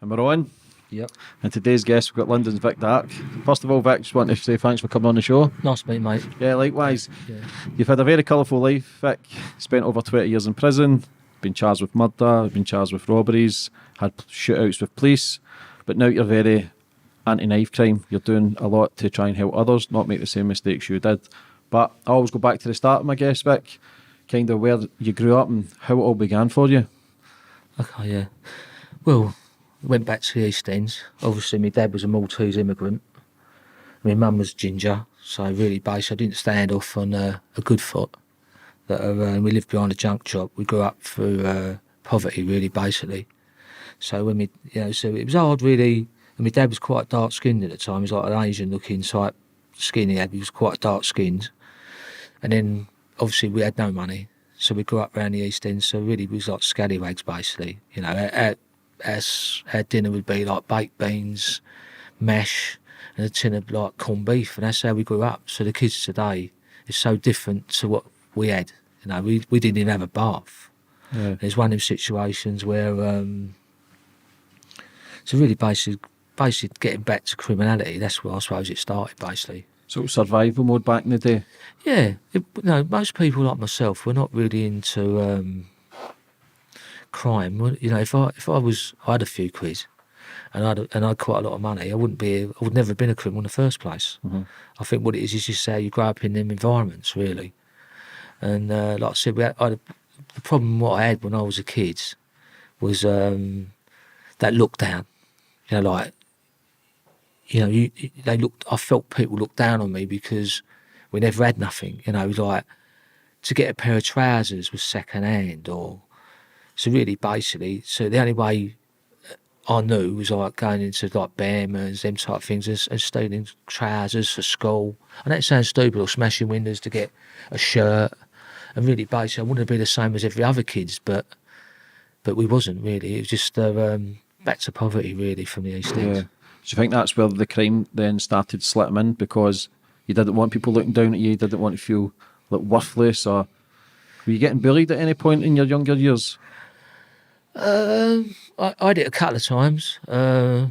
And we're on. Yep. And today's guest, we've got London's Vic Dark. First of all, Vic, just want to say thanks for coming on the show. Nice to meet you, mate. Yeah, likewise. Yeah. You've had a very colourful life, Vic. Spent over 20 years in prison, been charged with murder, been charged with robberies, had shootouts with police, but now you're very anti-knife crime. You're doing a lot to try and help others, not make the same mistakes you did. But I always go back to the start of my guest, Vic, kind of where you grew up and how it all began for you. Okay, yeah. Well, went back to the East End. Obviously, my dad was a Maltese immigrant. My mum was ginger, so really basic. I didn't stand off on a good foot. We lived behind a junk shop. We grew up through poverty, really, basically. So so it was hard, really. And my dad was quite dark-skinned at the time. He was like an Asian-looking type skin he had. He was quite dark-skinned. And then, obviously, we had no money. So we grew up around the East End. So really, we was like scallywags, basically. You know, our dinner would be like baked beans, mash, and a tin of like corned beef, and that's how we grew up. So the kids today is so different to what we had. You know, we didn't even have a bath. Yeah. There's one of them situations where so really basically getting back to criminality. That's where I suppose it started, basically. So survival mode back in the day. Yeah, most people like myself, we're not really into crime. Well, you know, if I had a few quid and I had quite a lot of money, I would never have been a criminal in the first place. Mm-hmm. I think what it is just how you grow up in them environments, really. And like I said, the problem what I had when I was a kid was that look down. You know, like, you know, I felt people looked down on me because we never had nothing. You know, like to get a pair of trousers was second hand, or so really basically. So the only way I knew was like going into like Bearmans, them type of things, and stealing trousers for school. And that sounds stupid, or smashing windows to get a shirt. And really basically, I wouldn't be the same as every other kids, but we wasn't really. It was just back to poverty really from the East End. Yeah. Do you think that's where the crime then started slipping in because you didn't want people looking down at you, you didn't want to feel like worthless, or were you getting bullied at any point in your younger years? I did it a couple of times, but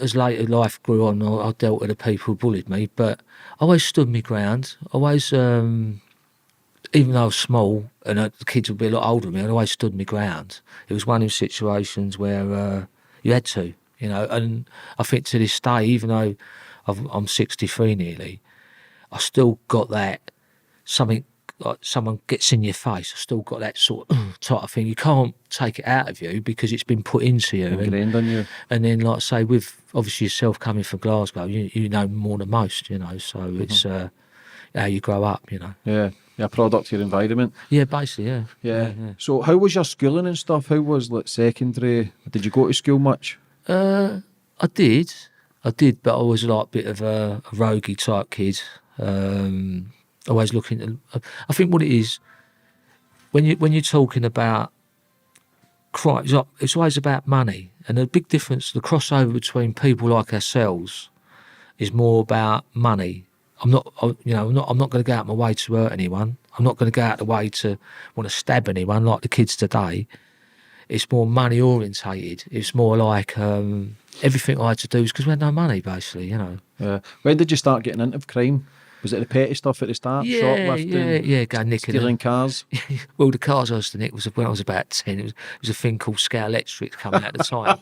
as later life grew on, I dealt with the people who bullied me. But I always stood my ground. Always, even though I was small and the kids would be a lot older than me, I always stood my ground. It was one of those situations where you had to, you know. And I think to this day, even though I'm 63 nearly, I still got that something. Like someone gets in your face, I've still got that sort of type of thing. You can't take it out of you because it's been put into you. Ingrained on you. And then, like I say, with obviously yourself coming from Glasgow, you know more than most, you know, so it's how you grow up, you know. Yeah, you're a product of your environment. Yeah, basically, yeah. So how was your schooling and stuff? How was like secondary? Did you go to school much? I did, but I was like a bit of a roguey type kid. Always looking at, I think what it is, when you're talking about crime, it's always about money. And the big difference, the crossover between people like ourselves is more about money. I'm not going to go out my way to hurt anyone. I'm not going to go out the way to want to stab anyone like the kids today. It's more money orientated. It's more like everything I had to do is because we had no money, basically, you know. Yeah. When did you start getting into crime? Was it the petty stuff at the start? Shoplifting? Yeah, go nicking stealing cars? Well, the cars I used to nick was when I was about 10. It was a thing called Scout Electrics coming out at the time.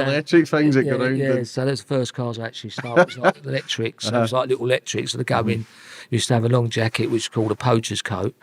Electric things that go around. Yeah, so that's the first cars I actually started. It was like electrics. So it was like little electrics that go in. You used to have a long jacket, which was called a poacher's coat.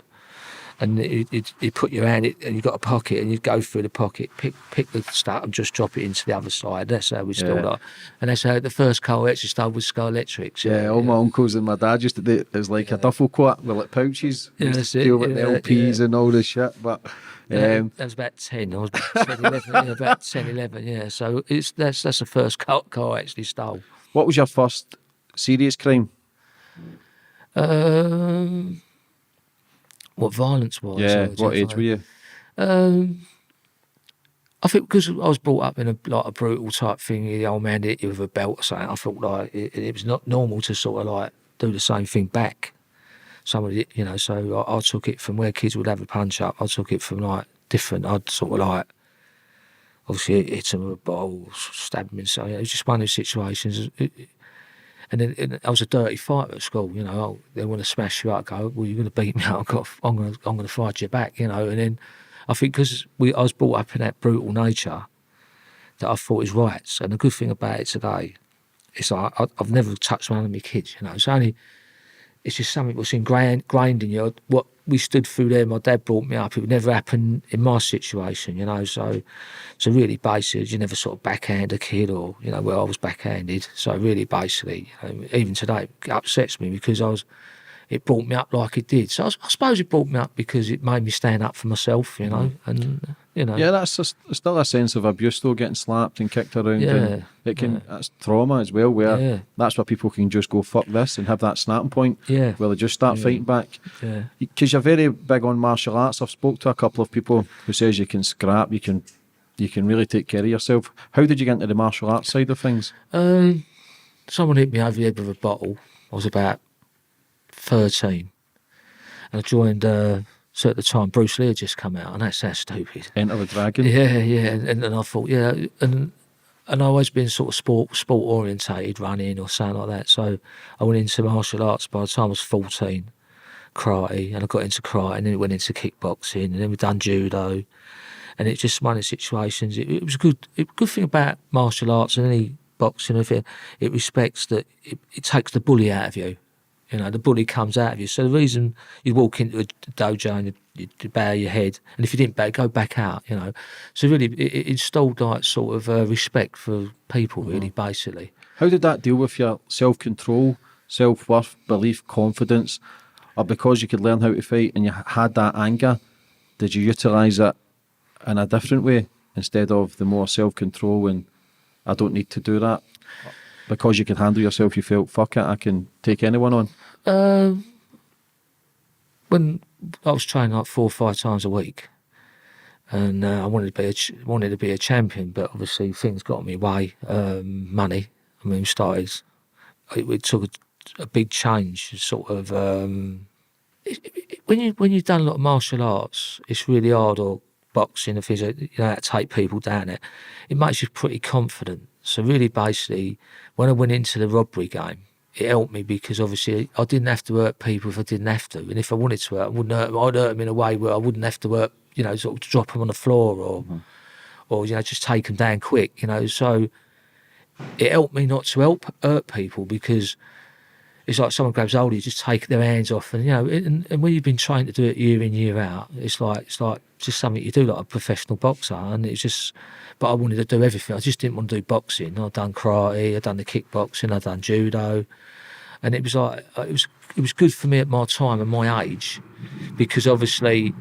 And you put your hand in, and you got a pocket, and you'd go through the pocket, pick the stuff, and just drop it into the other side. That's how we stole up. And that's how the first car we actually stole was Sky Electrics. Yeah, all my uncles and my dad used to do it. It was like a duffel coat with like pouches. Yeah, that's it. Deal with the LPs and all this shit. But that was about 10. I was about 10, 11. About 10, 11. Yeah. So that's the first car I actually stole. What was your first serious crime? What violence was? Yeah, what age were you? I think because I was brought up in a brutal type thing, the old man hit you with a belt or something, I thought like it was not normal to sort of like do the same thing back. Somebody, you know, so I took it from where kids would have a punch up, I took it from like different. I'd sort of like obviously hit him with a bottle, stabbed him, and so it was just one of those situations. And then I was a dirty fighter at school, you know. Oh, they want to smash you up. Go, well, you're going to beat me up. I'm going to fight you back, you know. And then I think because I was brought up in that brutal nature, that I thought is right. And the good thing about it today is I've never touched one of my kids, you know. It's just something that's ingrained in you. What we stood through there, my dad brought me up. It would never happen in my situation, you know. So really basically, you never sort of backhand a kid, or, you know, where I was backhanded. So really basically, you know, even today, it upsets me because it brought me up like it did. So I suppose it brought me up because it made me stand up for myself, you know, and, you know. Yeah, that's just still a sense of abuse though, getting slapped and kicked around. Yeah, and it can that's trauma as well, where that's where people can just go fuck this and have that snapping point where they just start fighting back. Yeah. Because you're very big on martial arts. I've spoke to a couple of people who says you can scrap, you can really take care of yourself. How did you get into the martial arts side of things? Someone hit me over the head with a bottle. I was about 13, and I joined. So at the time, Bruce Lee had just come out, and that sounds stupid. Enter the Dragon. Yeah, and I thought, and I've always been sort of sport orientated, running or something like that. So I went into martial arts by the time I was 14, karate, and I got into karate, and then it went into kickboxing, and then we've done judo, and it's just one of the situations. It was good. Good thing about martial arts and any boxing, if it respects that it takes the bully out of you. You know, the bully comes out of you. So the reason you walk into a dojo and you bow your head, and if you didn't bow, go back out, you know. So really, it installed like sort of respect for people, really, basically. How did that deal with your self-control, self-worth, belief, confidence? Or because you could learn how to fight and you had that anger, did you utilise it in a different way instead of the more self-control and I don't need to do that? Because you could handle yourself, you felt, fuck it, I can take anyone on? When I was training like 4 or 5 times a week, and I wanted to be a champion, but obviously things got in my way. Money. I mean, it took a big change. Sort of when you've done a lot of martial arts, it's really hard, or boxing, if you know how to take people down. It makes you pretty confident. So really, basically, when I went into the robbery game, it helped me because obviously I didn't have to hurt people if I didn't have to, and if I wanted to hurt, I wouldn't hurt them. I'd hurt them in a way where I wouldn't have to hurt, you know, sort of drop them on the floor or you know, just take them down quick, you know. So it helped me not to hurt people because it's like someone grabs hold of you, just take their hands off, and you know, and when you've been trained to do it year in year out, it's like just something you do like a professional boxer, and it's just. But I wanted to do everything. I just didn't want to do boxing. I'd done karate, I'd done the kickboxing, I'd done judo, and it was like it was good for me at my time and my age, because obviously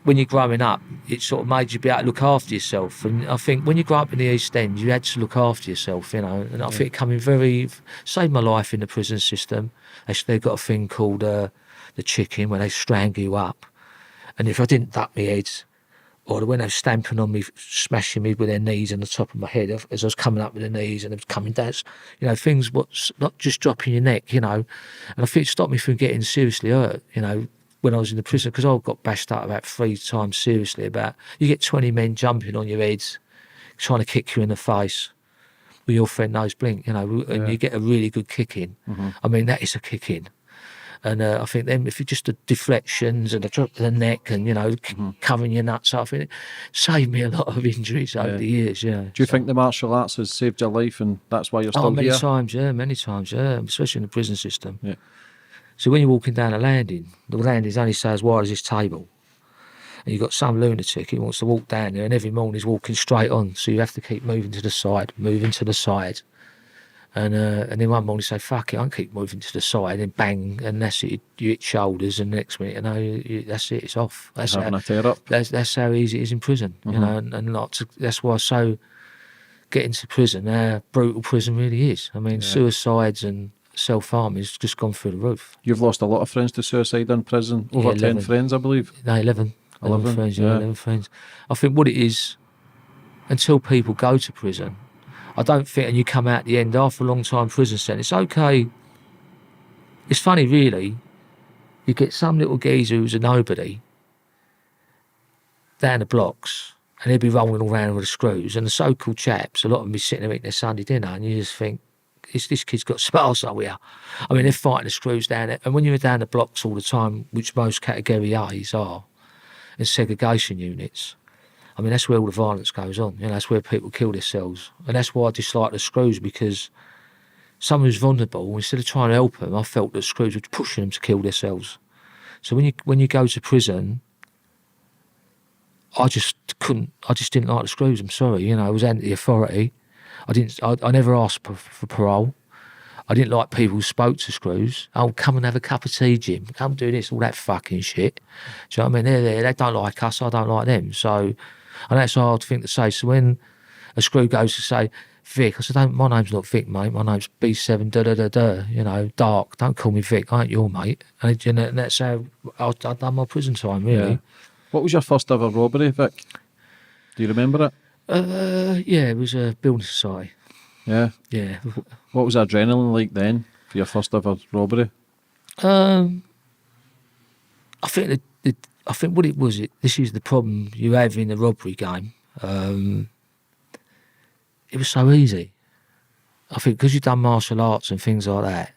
when you're growing up, it sort of made you be able to look after yourself. And I think when you grow up in the East End, you had to look after yourself, you know. And I think it saved my life in the prison system. They've got a thing called the chicken, where they strangle you up, and if I didn't duck my head, or when they were stamping on me, smashing me with their knees on the top of my head as I was coming up with the knees and it was coming down, you know, things what's not just dropping your neck, you know. And I think it stopped me from getting seriously hurt, you know, when I was in the prison, because I got bashed up about 3 times seriously. You get 20 men jumping on your heads, trying to kick you in the face with your friend nose blink, you know, and you get a really good kick in. I mean, that is a kick in. And I think then if you just the deflections and the drop of the neck and, you know, covering your nuts up, it saved me a lot of injuries over the years, Do you think the martial arts has saved your life and that's why you're still many here? Many times, especially in the prison system. Yeah. So when you're walking down the landing's only say as wide as this table. And you've got some lunatic who wants to walk down there, and every morning he's walking straight on. So you have to keep moving to the side. And then one morning you say, fuck it, I can keep moving to the side, and bang, and that's it. You hit shoulders, and the next minute, you know, that's it, it's off. That's having a tear up. That's how easy it is in prison, you know, and that's why getting to prison, how brutal prison really is. I mean, suicides and self-harm has just gone through the roof. You've lost a lot of friends to suicide in prison, over 10 friends, I believe. No, 11 friends, 11 friends. I think what it is, until people go to prison, I don't think, and you come out at the end after a long time prison sentence, it's okay. It's funny, really. You get some little geezer who's a nobody down the blocks, and they'd be rolling all around with the screws. And the so-called chaps, a lot of them be sitting there eating their Sunday dinner, and you just think, this kid's got some arsehole here. I mean, they're fighting the screws down there. And when you're down the blocks all the time, which most Category A's are, in segregation units, I mean, that's where all the violence goes on. You know, that's where people kill themselves. And that's why I dislike the screws, because someone who's vulnerable, instead of trying to help them, I felt that screws were pushing them to kill themselves. So when you go to prison, I just didn't like the screws. I'm sorry, you know, I was anti-authority. I never asked for parole. I didn't like people who spoke to screws. Oh, come and have a cup of tea, Jim. Come do this, all that fucking shit. Do you know what I mean? They're there, they don't like us, I don't like them. So, and that's a hard thing to say. So when a screw goes to say, Vic, I said, my name's not Vic, mate. My name's B7, da-da-da-da, you know, Dark. Don't call me Vic, I ain't your mate. And that's how I've done my prison time, really. Yeah. What was your first ever robbery, Vic? Do you remember it? Yeah, it was a building society. Yeah. Yeah. What was adrenaline like then for your first ever robbery? I think what it was. This is the problem you have in the robbery game. It was so easy. I think because you've done martial arts and things like that,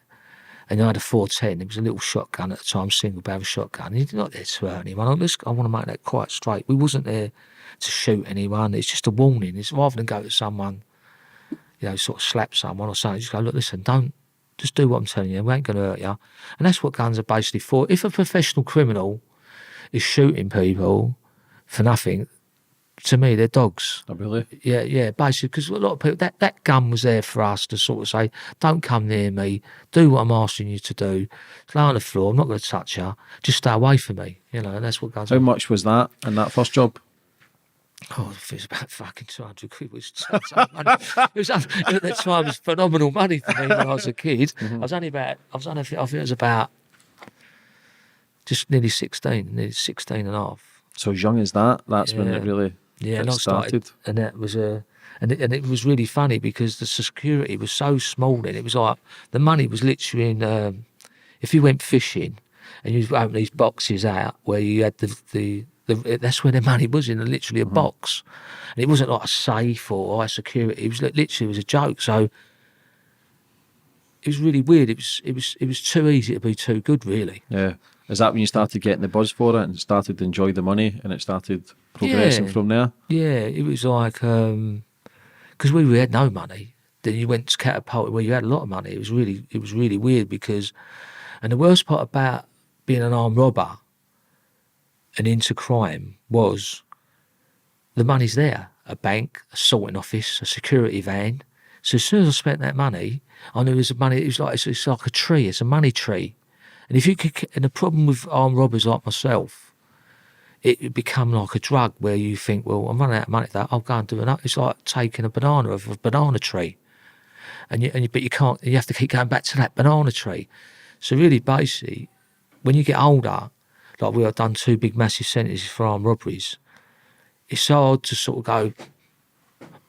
and I had a 410. It was a little shotgun at the time, single barrel shotgun. And you're not there to hurt anyone. I want to make that quite straight. We wasn't there to shoot anyone. It's just a warning. It's rather than go to someone, you know, sort of slap someone or something. Just go, look, listen, just do what I'm telling you. We ain't going to hurt you. And that's what guns are basically for. If a professional criminal is shooting people for nothing, to me, they're dogs. Oh, really? Yeah, basically, because a lot of people, that gun was there for us to sort of say, don't come near me, do what I'm asking you to do, lay on the floor, I'm not going to touch you, just stay away from me, you know, and that's what guns How are. much was that in that first job? Oh, it was about fucking 200 quid. It was money. It was, at that time, it was phenomenal money for me when I was a kid. Mm-hmm. I think it was about just nearly 16 and a half. So as young as that, that's when it really and I started. And that was and it was really funny because the security was so small then. It was like the money was literally in, if you went fishing and you open these boxes out where you had that's where the money was in, literally a box. And it wasn't like a safe or high security. It was literally, it was a joke. So it was really weird. It was too easy to be too good, really. Yeah. Is that when you started getting the buzz for it and started to enjoy the money and it started progressing from there? Yeah, it was like, because we had no money. Then you went to Catapult where you had a lot of money. It was really weird because, and the worst part about being an armed robber and into crime was the money's there. A bank, a sorting office, a security van. So as soon as I spent that money, I knew it was money. It's like a tree. It's a money tree. And if you could, and the problem with armed robbers like myself, it become like a drug where you think, well, I'm running out of money. I'll go and do it. It's like taking a banana off a banana tree, but you can't. You have to keep going back to that banana tree. So really, basically, when you get older, like we have done 2 big massive sentences for armed robberies, it's so hard to sort of go,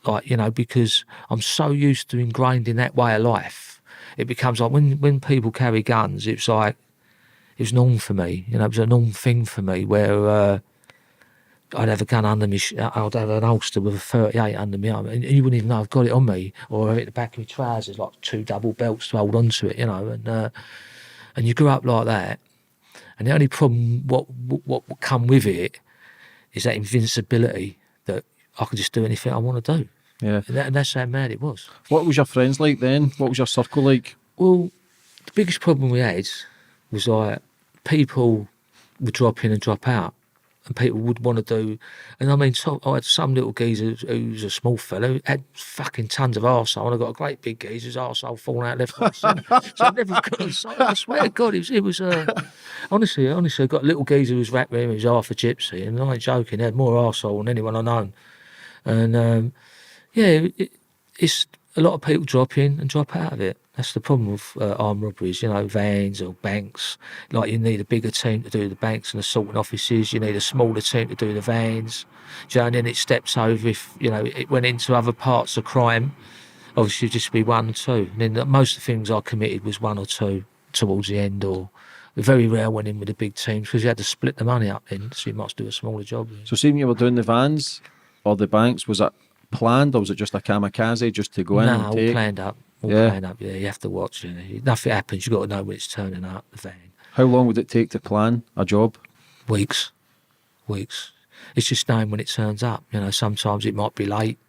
like, you know, because I'm so used to ingrained in that way of life. It becomes like when people carry guns, it's like, it was normal for me, you know, it was a normal thing for me where I'd have a gun under me, I'd have an holster with a 38 under me arm, and you wouldn't even know I've got it on me, or at the back of my trousers, like 2 double belts to hold onto it, you know, and you grew up like that, and the only problem, what would come with it, is that invincibility, that I could just do anything I want to do. Yeah. And that's how mad it was. What was your friends like then? What was your circle like? Well, the biggest problem we had was like people would drop in and drop out, and people would want to do. And I mean, I had some little geezer who's a small fellow who had fucking tons of arsehole, and I got a great big geezer whose arsehole falling out left, right, centre. So I never got. I swear to God, it was. Honestly, I got a little geezer who was rap room. He was half a gypsy, and I ain't joking. He had more arsehole than anyone I known, and yeah, it's a lot of people drop in and drop out of it. That's the problem with armed robberies, you know, vans or banks. Like, you need a bigger team to do the banks and the sorting offices. You need a smaller team to do the vans. Do you know, and then it steps over if, you know, it went into other parts of crime. Obviously, just be 1 or 2. And then most of the things I committed was 1 or 2 towards the end, or very rare went in with the big teams because you had to split the money up then, so you must do a smaller job. So see when you were doing the vans, or the banks, was it planned or was it just a kamikaze just to go in and all take? planned up. All Yeah. planned up, yeah. You have to watch, you know. Nothing happens, you've got to know when it's turning up, the van. How long would it take to plan a job? Weeks. It's just knowing when it turns up. You know, sometimes it might be late.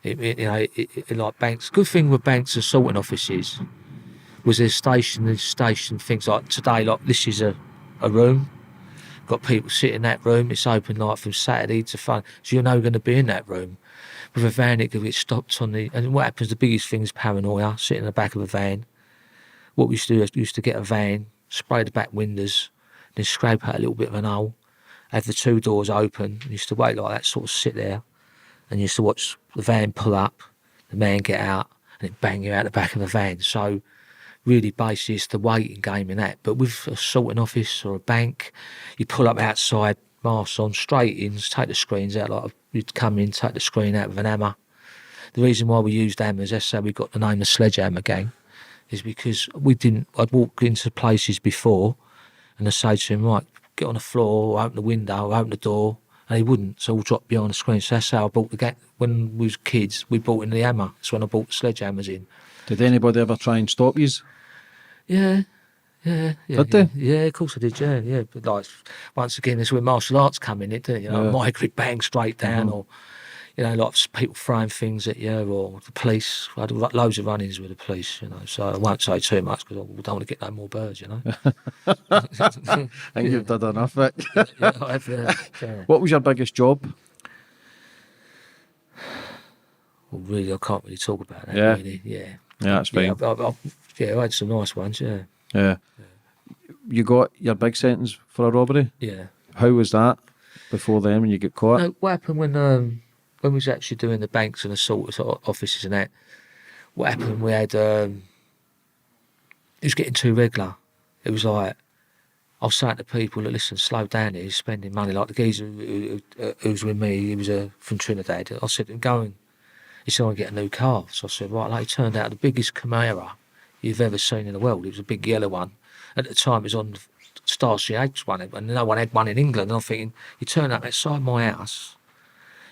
Like banks. Good thing with banks and sorting offices was there's station things like today, like this is a room. Got people sit in that room. It's open like from Saturday to Fun. So you're never going to be in that room. With a van, it could get stopped on the. And what happens? The biggest thing is paranoia. Sitting in the back of a van. What we used to do is we used to get a van, spray the back windows, then scrape out a little bit of an hole, have the 2 doors open. We used to wait like that, sort of sit there, and used to watch the van pull up, the man get out, and then bang you out the back of the van. So really basically it's the waiting game in that. But with a sorting office or a bank, you pull up outside, masks on, straight in, take the screens out, like you'd come in, take the screen out with an hammer. The reason why we used hammers, that's how we got the name the Sledgehammer Gang, is because I'd walk into places before and I'd say to him, right, get on the floor, or open the window, or open the door, and he wouldn't, so we'll drop behind the screen. So that's how I bought the gang. When we was kids, we bought in the hammer. That's when I bought the sledgehammers in. Did anybody ever try and stop you? Yeah. Did they? Yeah, of course I did, yeah. But like, once again, this is where martial arts come in, it, you know, my grip bang straight down, or, you know, like people throwing things at you, or the police. I had loads of run-ins with the police, you know, so I won't say too much because I don't want to get no more birds, you know. I think you've done enough, Vic. Yeah, I have, yeah. What was your biggest job? Well, really, I can't really talk about that, Yeah. really, yeah. Yeah, that's fine. I had some nice ones, yeah. Yeah. You got your big sentence for a robbery? Yeah. How was that before then when you get caught? No, what happened when we was actually doing the banks and the sort of offices and that, what happened, we had, it was getting too regular. It was like, I was saying to people, look, listen, slow down here, he's spending money. Like the geezer who was with me, he was from Trinidad. I said, go and, he said, I want to get a new car. So I said, right, like, it turned out the biggest Camaro you've ever seen in the world. It was a big yellow one. At the time, it was on Star CH one, and no one had one in England. And I'm thinking, you turn up outside my house,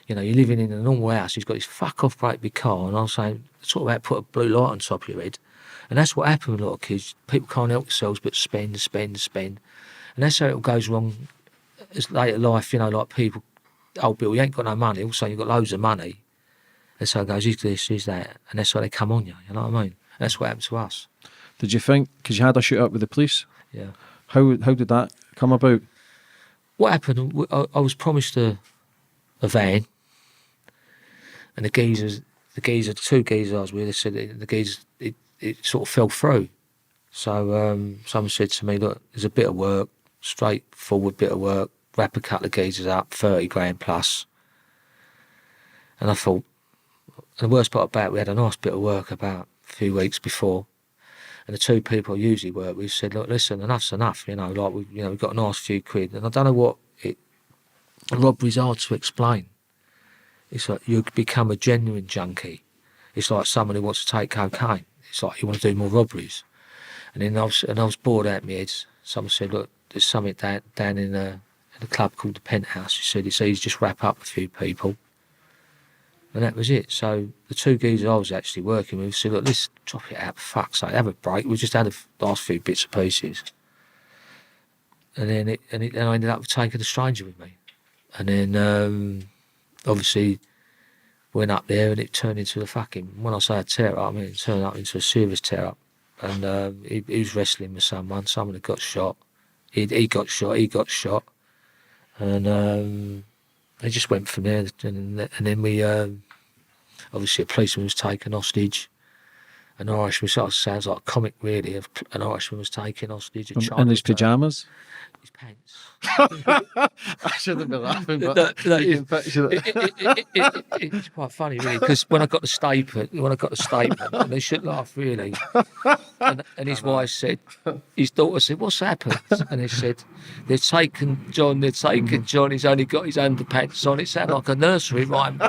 you know, you're living in a normal house, he's got this fuck-off great big car, and I was saying, sort of about put a blue light on top of your head. And that's what happened with a lot of kids. People can't help themselves but spend. And that's how it goes wrong as later life, you know, like people, oh, Bill, you ain't got no money, also you've got loads of money. And so it goes, he's this, he's that, and that's why they come on you, you know what I mean? And that's what happened to us. Did you think, because you had a shoot-up with the police, Yeah. how did that come about? What happened, I was promised a van, and the two geezers I was with, they said the geezers, it sort of fell through. So someone said to me, look, there's a bit of work, straightforward bit of work, wrap a couple of geezers up, 30 grand plus. And I thought, and the worst part about it, we had a nice bit of work about a few weeks before. And the two people I usually work with said, look, listen, enough's enough, you know, like, we've got a nice few quid. And I don't know what robbery's hard to explain. It's like you become a genuine junkie. It's like someone who wants to take cocaine. It's like you want to do more robberies. And then I was bored out of my head. Someone said, look, there's something down in a club called the Penthouse. He said, it's easy, just wrap up a few people. And that was it. So the two geezers I was actually working with said, look, let's drop it out, for fuck's sake, have a break. We just had the last few bits and pieces. And then I ended up taking a stranger with me. And then obviously went up there and it turned into when I say a tear up, I mean it turned up into a serious tear up. And he was wrestling with someone had got shot. He got shot. And they just went from there, and then we obviously a policeman was taken hostage. An Irishman, sounds like a comic really. An Irishman was taken hostage. In his pyjamas? His pants. I shouldn't be laughing, but It's quite funny really, because when I got the statement, and they should laugh really. And his wife said, his daughter said, "What's happened?" And he said, they've taken John. He's only got his underpants on. It sounded like a nursery rhyme.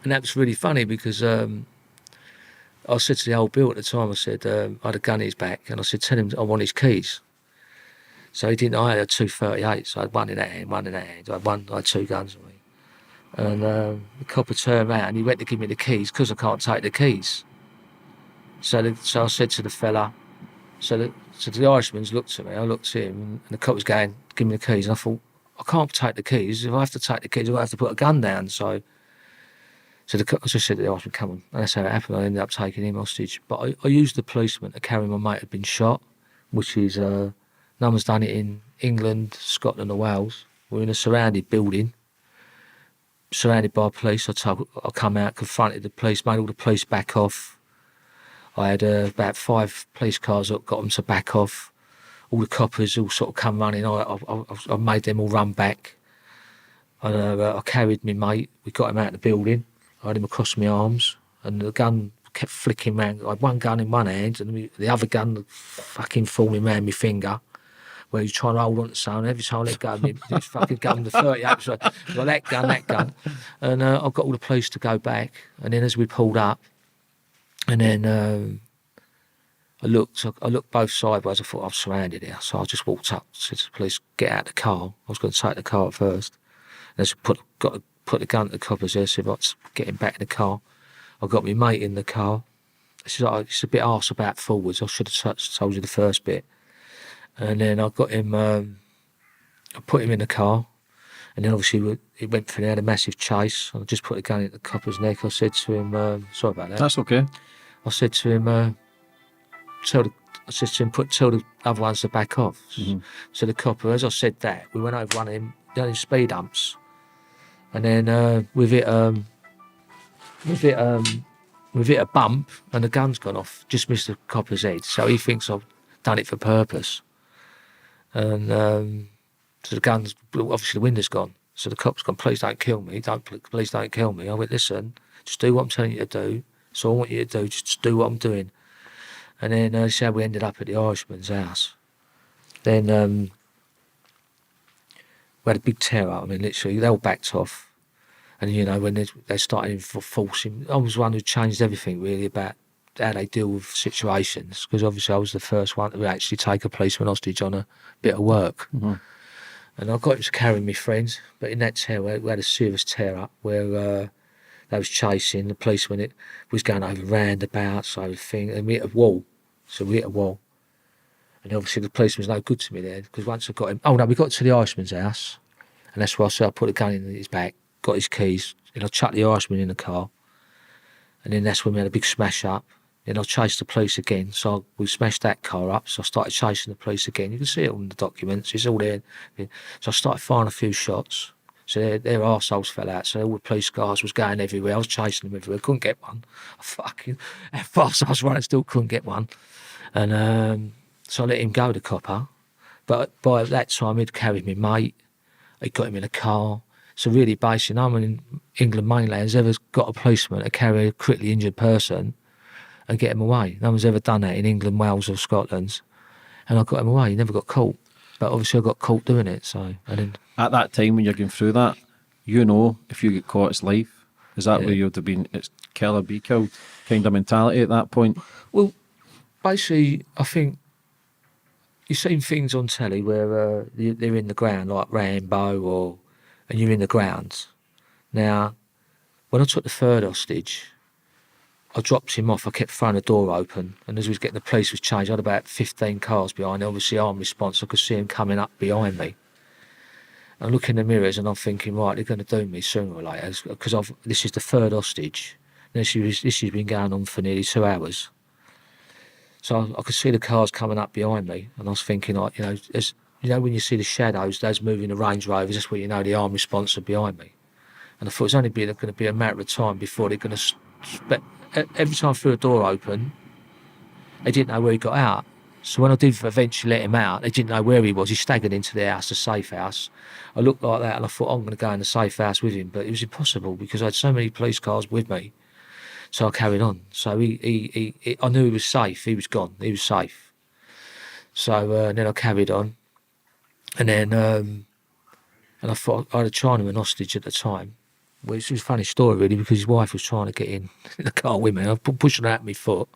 And that was really funny because I said to the old Bill at the time, I said, I had a gun in his back, and I said, tell him I want his keys. So he didn't. I had 238, so I had one in that hand, one in that hand. I had 2 guns on me. And the copper turned around and he went to give me the keys because I can't take the keys. So I said to the fella, so the Irishman's looked at me, I looked at him, and the cop was going, give me the keys. And I thought, I can't take the keys. If I have to take the keys, I'll have to put a gun down. So I just said to the Irishman, come on. And that's how it happened. I ended up taking him hostage. But I used the policeman to carry my mate had been shot, which is, no one's done it in England, Scotland or Wales. We're in a surrounded building, surrounded by police. I come out, confronted the police, made all the police back off. I had about 5 police cars that got them to back off. All the coppers all sort of come running. I made them all run back. And I carried my mate. We got him out of the building. I had him across my arms. And the gun kept flicking round. I had one gun in one hand and the other gun fucking falling round my finger. Where he's trying to hold on to something. Every time I let go of him, he's fucking gun the 38. So that gun. And I got all the police to go back. And then as we pulled up, and then I looked both sideways. I thought I was surrounded here. So I just walked up, said to the police, get out of the car. I was going to take the car at first. And I got to put the gun to the coppers there, so I was getting back in the car. I got my mate in the car. It's a bit arse about forwards. I should have told you the first bit. And then I got him, I put him in the car. And then obviously he went for a massive chase. I just put the gun in the copper's neck. I said to him, sorry about that. That's okay. I said to him, tell the other ones to back off. Mm-hmm. So the copper, as I said that, we went over one of them speed humps. And then we've hit a bump and the gun's gone off, just missed the copper's head. So he thinks I've done it for purpose. And so the gun's, obviously the window's gone. So the cop's gone, please don't kill me, please don't kill me. I went, listen, just do what I'm telling you to do. So I want you to do, just do what I'm doing. And then that's how we ended up at the Irishman's house. Then we had a big tear up. I mean, literally, they all backed off. And, you know, when they started forcing, I was the one who changed everything, really, about how they deal with situations. Because obviously I was the first one to actually take a policeman hostage on a bit of work. Mm-hmm. And I got him to carry my friends. But in that tear, we had a serious tear up where they was chasing. The policeman, it was going over roundabouts, everything. And we hit a wall. So we hit a wall. And obviously the policeman was no good to me there. Because once I got him... Oh, no, we got to the Irishman's house. And that's where I put the gun in his back, got his keys, and I chucked the Irishman in the car. And then that's when we had a big smash up. Then I chased the police again. So we smashed that car up. So I started chasing the police again. You can see it on the documents. It's all there. So I started firing a few shots. So their arseholes fell out. So all the police cars was going everywhere. I was chasing them everywhere. Couldn't get one. How fast I was running, still couldn't get one. And so I let him go, the copper. But by that time, he'd carried me mate. He got him in a car. So really, basically, no one in England mainland has ever got a policeman to carry a critically injured person and get him away. No one's ever done that in England, Wales or Scotland. And I got him away. He never got caught. But obviously I got caught doing it. So I didn't. At that time when you're going through that, you know, if you get caught, it's life. Is that where you would have been, it's kill or be killed kind of mentality at that point? Well, basically, I think you've seen things on telly where they're in the ground, like Rambo, and you're in the ground. Now, when I took the third hostage, I dropped him off. I kept throwing the door open, and as we was getting the police was changed, I had about 15 cars behind. Obviously, armed response. I could see him coming up behind me. I look in the mirrors, and I'm thinking, right, they're going to do me sooner or later, because this is the third hostage. This has been going on for nearly 2 hours. So I could see the cars coming up behind me, and I was thinking, like, when you see the shadows, those moving the Range Rovers, that's where you know the armed response are behind me. And I thought it's only going to be a matter of time before they're going to. Every time I threw a door open, they didn't know where he got out. So when I did eventually let him out, they didn't know where he was. He staggered into the house, the safe house. I looked like that, and I thought, I'm going to go in the safe house with him, but it was impossible because I had so many police cars with me. So I carried on. So I knew he was safe. He was gone. He was safe. So then I carried on. And then and I thought I had a Chinaman hostage at the time, which was a funny story really, because his wife was trying to get in the car with me. I was pushing her out my foot,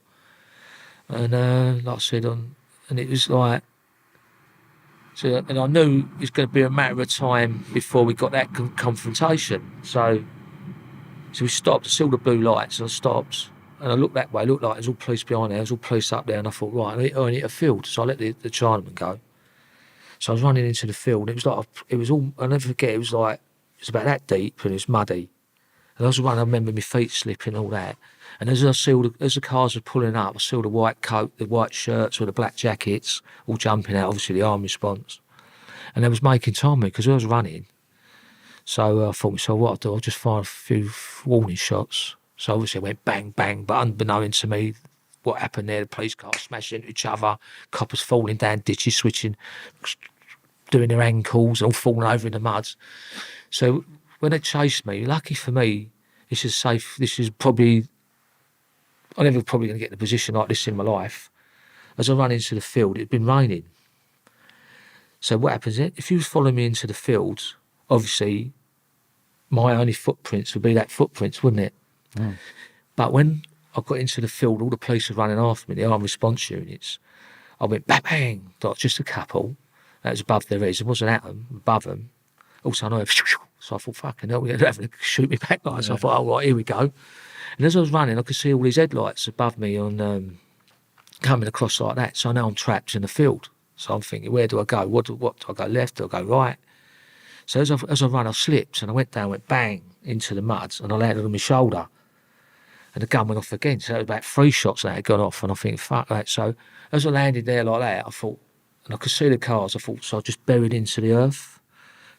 and like I said, and it was like And I knew it was going to be a matter of time before we got that confrontation. So we stopped. I saw the blue lights, and I stopped. And I looked that way. It looked like there was all police behind there. There was all police up there. And I thought, right, I need a field. So I let the Chinaman go. So I was running into the field. It was like, I'll never forget, it was about that deep and it was muddy. And I was running, I remember my feet slipping and all that. And as the cars were pulling up, I saw the white coat, the white shirts or the black jackets all jumping out, obviously the armed response. And they was making time because I was running. So I thought, so what I'll do, I'll just fire a few warning shots. So obviously I went bang, bang, but unbeknownst to me, what happened there, the police cars smashed into each other, coppers falling down ditches, switching, doing their ankles, all falling over in the mud. So when they chased me, lucky for me, this is safe. This is probably, I'm never probably going to get in a position like this in my life. As I run into the field, it'd been raining. So what happens is, if you was following me into the field, obviously my only footprints would be that footprints, wouldn't it? Mm. But when I got into the field, all the police were running after me, the armed response units. I went bang, bang, like just a couple. That was above their heads. There wasn't at them, above them. Also, I know, so I thought, fucking hell, they're having to shoot me back like. So I thought, oh, right, here we go. And as I was running, I could see all these headlights above me on coming across like that. So now I'm trapped in the field. So I'm thinking, where do I go? What do I go left? Do I go right? So as I run, I slipped and I went down, went bang into the mud, and I landed on my shoulder. And the gun went off again. So there was about 3 shots that had gone off, and I think, fuck that. So as I landed there like that, I thought, and I could see the cars, I thought, so I just buried into the earth.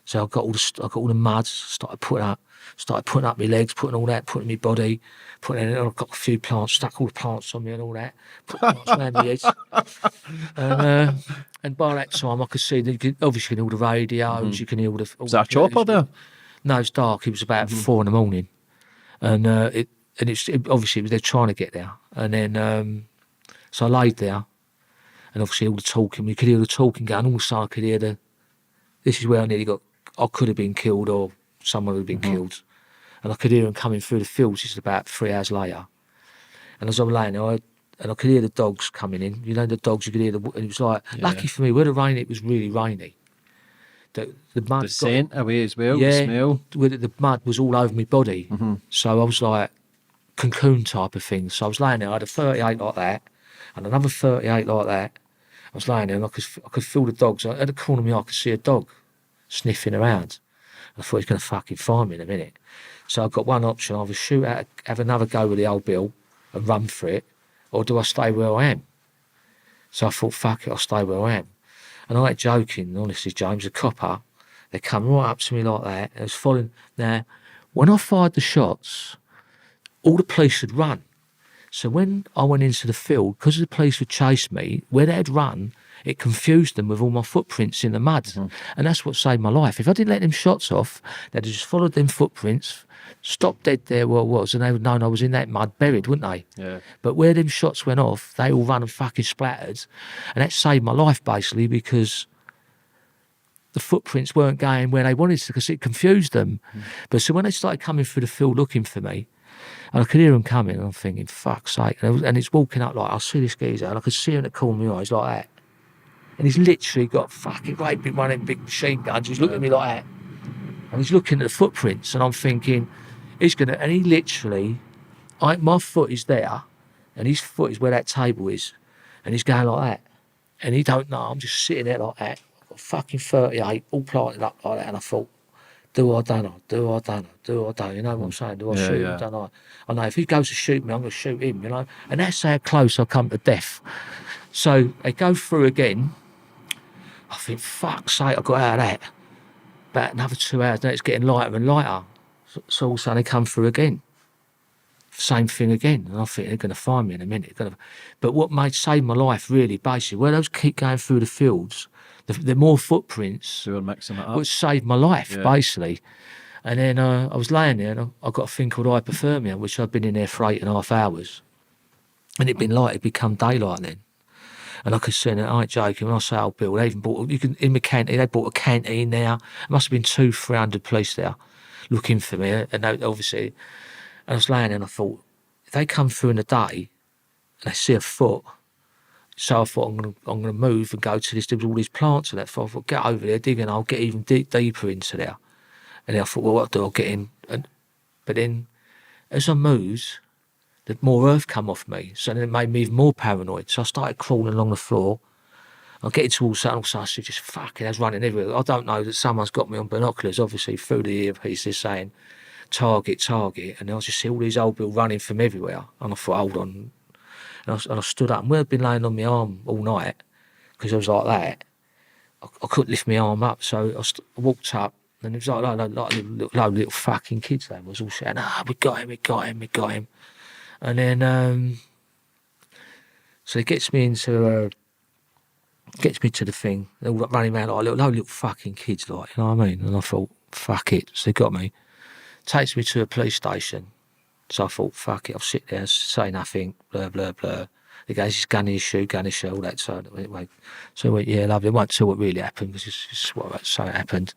So I got all the mud, started putting up my legs, putting all that, putting my body, putting in, I've got a few plants, stuck all the plants on me and all that, put plants around my head. And by that time I could see, obviously all the radios, you can hear all the... Was that a chopper there? No, it's dark, it was about 4 a.m. And obviously they're trying to get there. And then, so I laid there, and obviously all the talking, you could hear the talking going, all of a sudden I could hear this is where I could have been killed or someone would have been killed. And I could hear them coming through the fields. This is about 3 hours later. And as I'm laying there, I could hear the dogs coming in. You know, the dogs, you could hear and it was like, lucky for me, where the rain, it was really rainy. The mud. The scent away as well, yeah, the smell. The mud was all over my body. So I was like, cocoon type of thing. So I was laying there, I had a 38 like that, and another 38 like that. I was laying there and I could feel the dogs. At the corner of my eye, I could see a dog sniffing around. I thought he's going to fucking find me in a minute. So I've got one option: either shoot out, have another go with the old bill and run for it, or do I stay where I am? So I thought, fuck it, I'll stay where I am. And I ain't joking, honestly, James, a copper, they come right up to me like that, and I was following. Now, when I fired the shots, all the police had run. So when I went into the field, because the police had chased me, where they had run, it confused them with all my footprints in the mud. And that's what saved my life. If I didn't let them shots off, they'd have just followed them footprints, stopped dead there where I was, and they would have known I was in that mud buried, wouldn't they? Yeah. But where them shots went off, they all run and fucking splattered. And that saved my life, basically, because the footprints weren't going where they wanted to, because it confused them. But so when they started coming through the field looking for me, and I could hear them coming, and I'm thinking, fuck's sake. And it's walking up like, I see this geezer, and I could see him in the corner of my eyes like that. And he's literally got fucking great big one of them big machine guns. He's looking at me like that. And he's looking at the footprints, and I'm thinking, and he literally, my foot is there, and his foot is where that table is, and he's going like that. And he don't know, I'm just sitting there like that. I've got fucking 38, all planted up like that, and I thought, do I, don't I? Do I, don't I? Do I, don't I? You know what I'm saying? Do I shoot him, don't I? I know if he goes to shoot me, I'm going to shoot him, you know? And that's how close I come to death. So they go through again. I think, fuck's sake, I got out of that. About another 2 hours, now it's getting lighter and lighter. So all of a sudden they come through again. Same thing again. And I think they're going to find me in a minute. But what saved my life, really, basically, where those keep going through the fields, the more footprints, they were mixing it up, which saved my life, basically. And then I was laying there, and I got a thing called hypothermia, which I'd been in there for 8.5 hours. And it'd been light, it'd become daylight then. And I could see, and I ain't joking, when I say old Bill, they even bought, in my canteen, they bought a canteen there. There must have been 200-300 police there looking for me. And they, obviously, and I was laying there and I thought, if they come through in the day and they see a foot, So I thought I'm gonna move and go to this. There was all these plants and that. So I thought, get over there, dig, and I'll get even deeper into there. And then I thought, well, what do I get in? But then, as I moved, the more earth come off me. So then it made me even more paranoid. So I started crawling along the floor. I'm getting towards something, so I said, just fucking, I was running everywhere. I don't know that someone's got me on binoculars, obviously, through the earpieces saying, target, target. And I just see all these old people running from everywhere. And I thought, hold on. And I stood up. And where I'd been laying on my arm all night, because I was like that, I couldn't lift my arm up. So I walked up, and it was like little fucking kids. They was all shouting, we got him, we got him, we got him. And then, so it gets me to the thing. They're all running around like little fucking kids, like, you know what I mean? And I thought, fuck it. So they got me. Takes me to a police station. So I thought, fuck it, I'll sit there, say nothing, blah, blah, blah. He goes, he's gun in his shoe, all that. So I went, yeah, lovely. I won't tell what really happened, because it's what so it happened.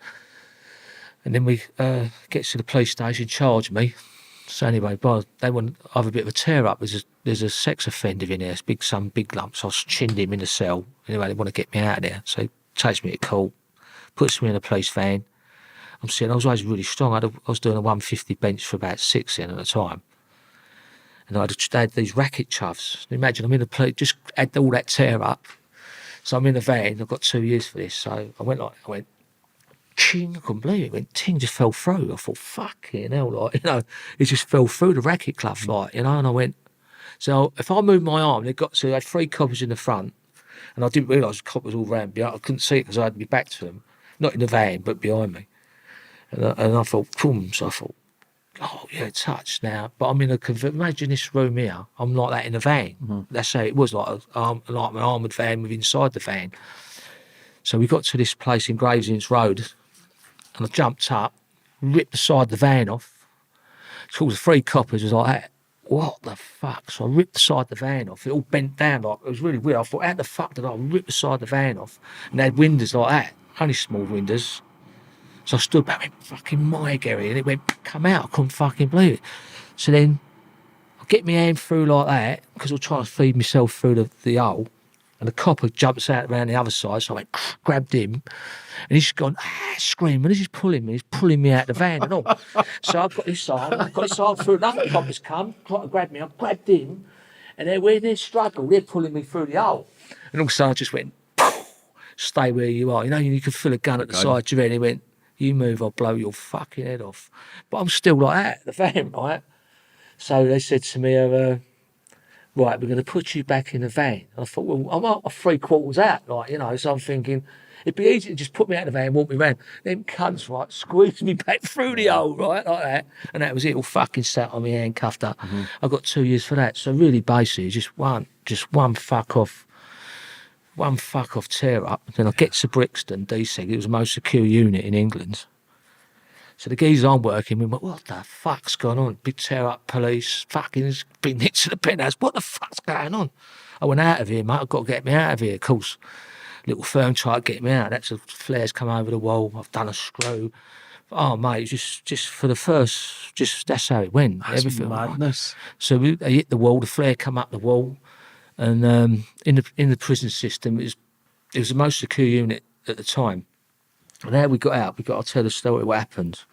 And then we get to the police station, charge me. So anyway, they want to have a bit of a tear up. There's a sex offender in there, some big lump. So I chinned him in the cell. Anyway, they want to get me out of there. So he takes me to court, puts me in a police van. I'm saying I was always really strong. I was doing a 150 bench for about 6 at the time. And I had these racket chuffs. Imagine I'm in a police, just had all that tear up. So I'm in the van. I've got 2 years for this. So I went, ching, I couldn't believe it. It went ting, just fell through. I thought, fucking hell, like, it just fell through the racket glove, like, and I went, so if I moved my arm, they had 3 coppers in the front, and I didn't realise the coppers all round me. I couldn't see it because I had my back to them, not in the van, but behind me. And I thought, boom, so I thought, oh, yeah, touch now. But I'm in imagine this room here, I'm like that in the van. Mm-hmm. That's how it was, like an armoured van with inside the van. So we got to this place in Gravesend Road, and I jumped up, ripped the side of the van off. So the 3 coppers was like that. What the fuck? So I ripped the side of the van off. It all bent down, like, it was really weird. I thought, how the fuck did I rip the side of the van off? And they had windows like that, only small windows. So I stood back, went, fucking my Gary, and it went, come out. I couldn't fucking believe it. So then I get my hand through like that, because I was trying to feed myself through the hole. And the copper jumps out around the other side, so I went, grabbed him, and he's gone, screaming, he's pulling me out of the van and all. So I've got this arm through, another copper's come, trying to grab me, I've grabbed him, and when they struggle, they're pulling me through the hole. And also I just went, stay where you are. You can feel a gun at the side of your head, and he went, you move, I'll blow your fucking head off. But I'm still like that, the van, right? So they said to me, right, we're going to put you back in the van. And I thought, well, I'm 3/4 out, like, so I'm thinking, it'd be easy to just put me out of the van and walk me around. Them cunts, right, squeezed me back through the hole, right, like that. And that was it, all fucking sat on me, handcuffed up. Mm-hmm. I got 2 years for that. So really, basically, just one fuck off tear up. Then I get to Brixton, DSEG, it was the most secure unit in England. So the geezer I'm working with went, what the fuck's going on? Big tear up, police, fucking been next to the penthouse. What the fuck's going on? I went, out of here, mate. I've got to get me out of here. Of course, little firm tried to get me out. That's the flares come over the wall. I've done a screw. Oh, mate, just for the first, that's how it went. That's everything. Madness. So they hit the wall, the flare come up the wall. And in the prison system, it was the most secure unit at the time. And how we got out, I'll tell the story what happened.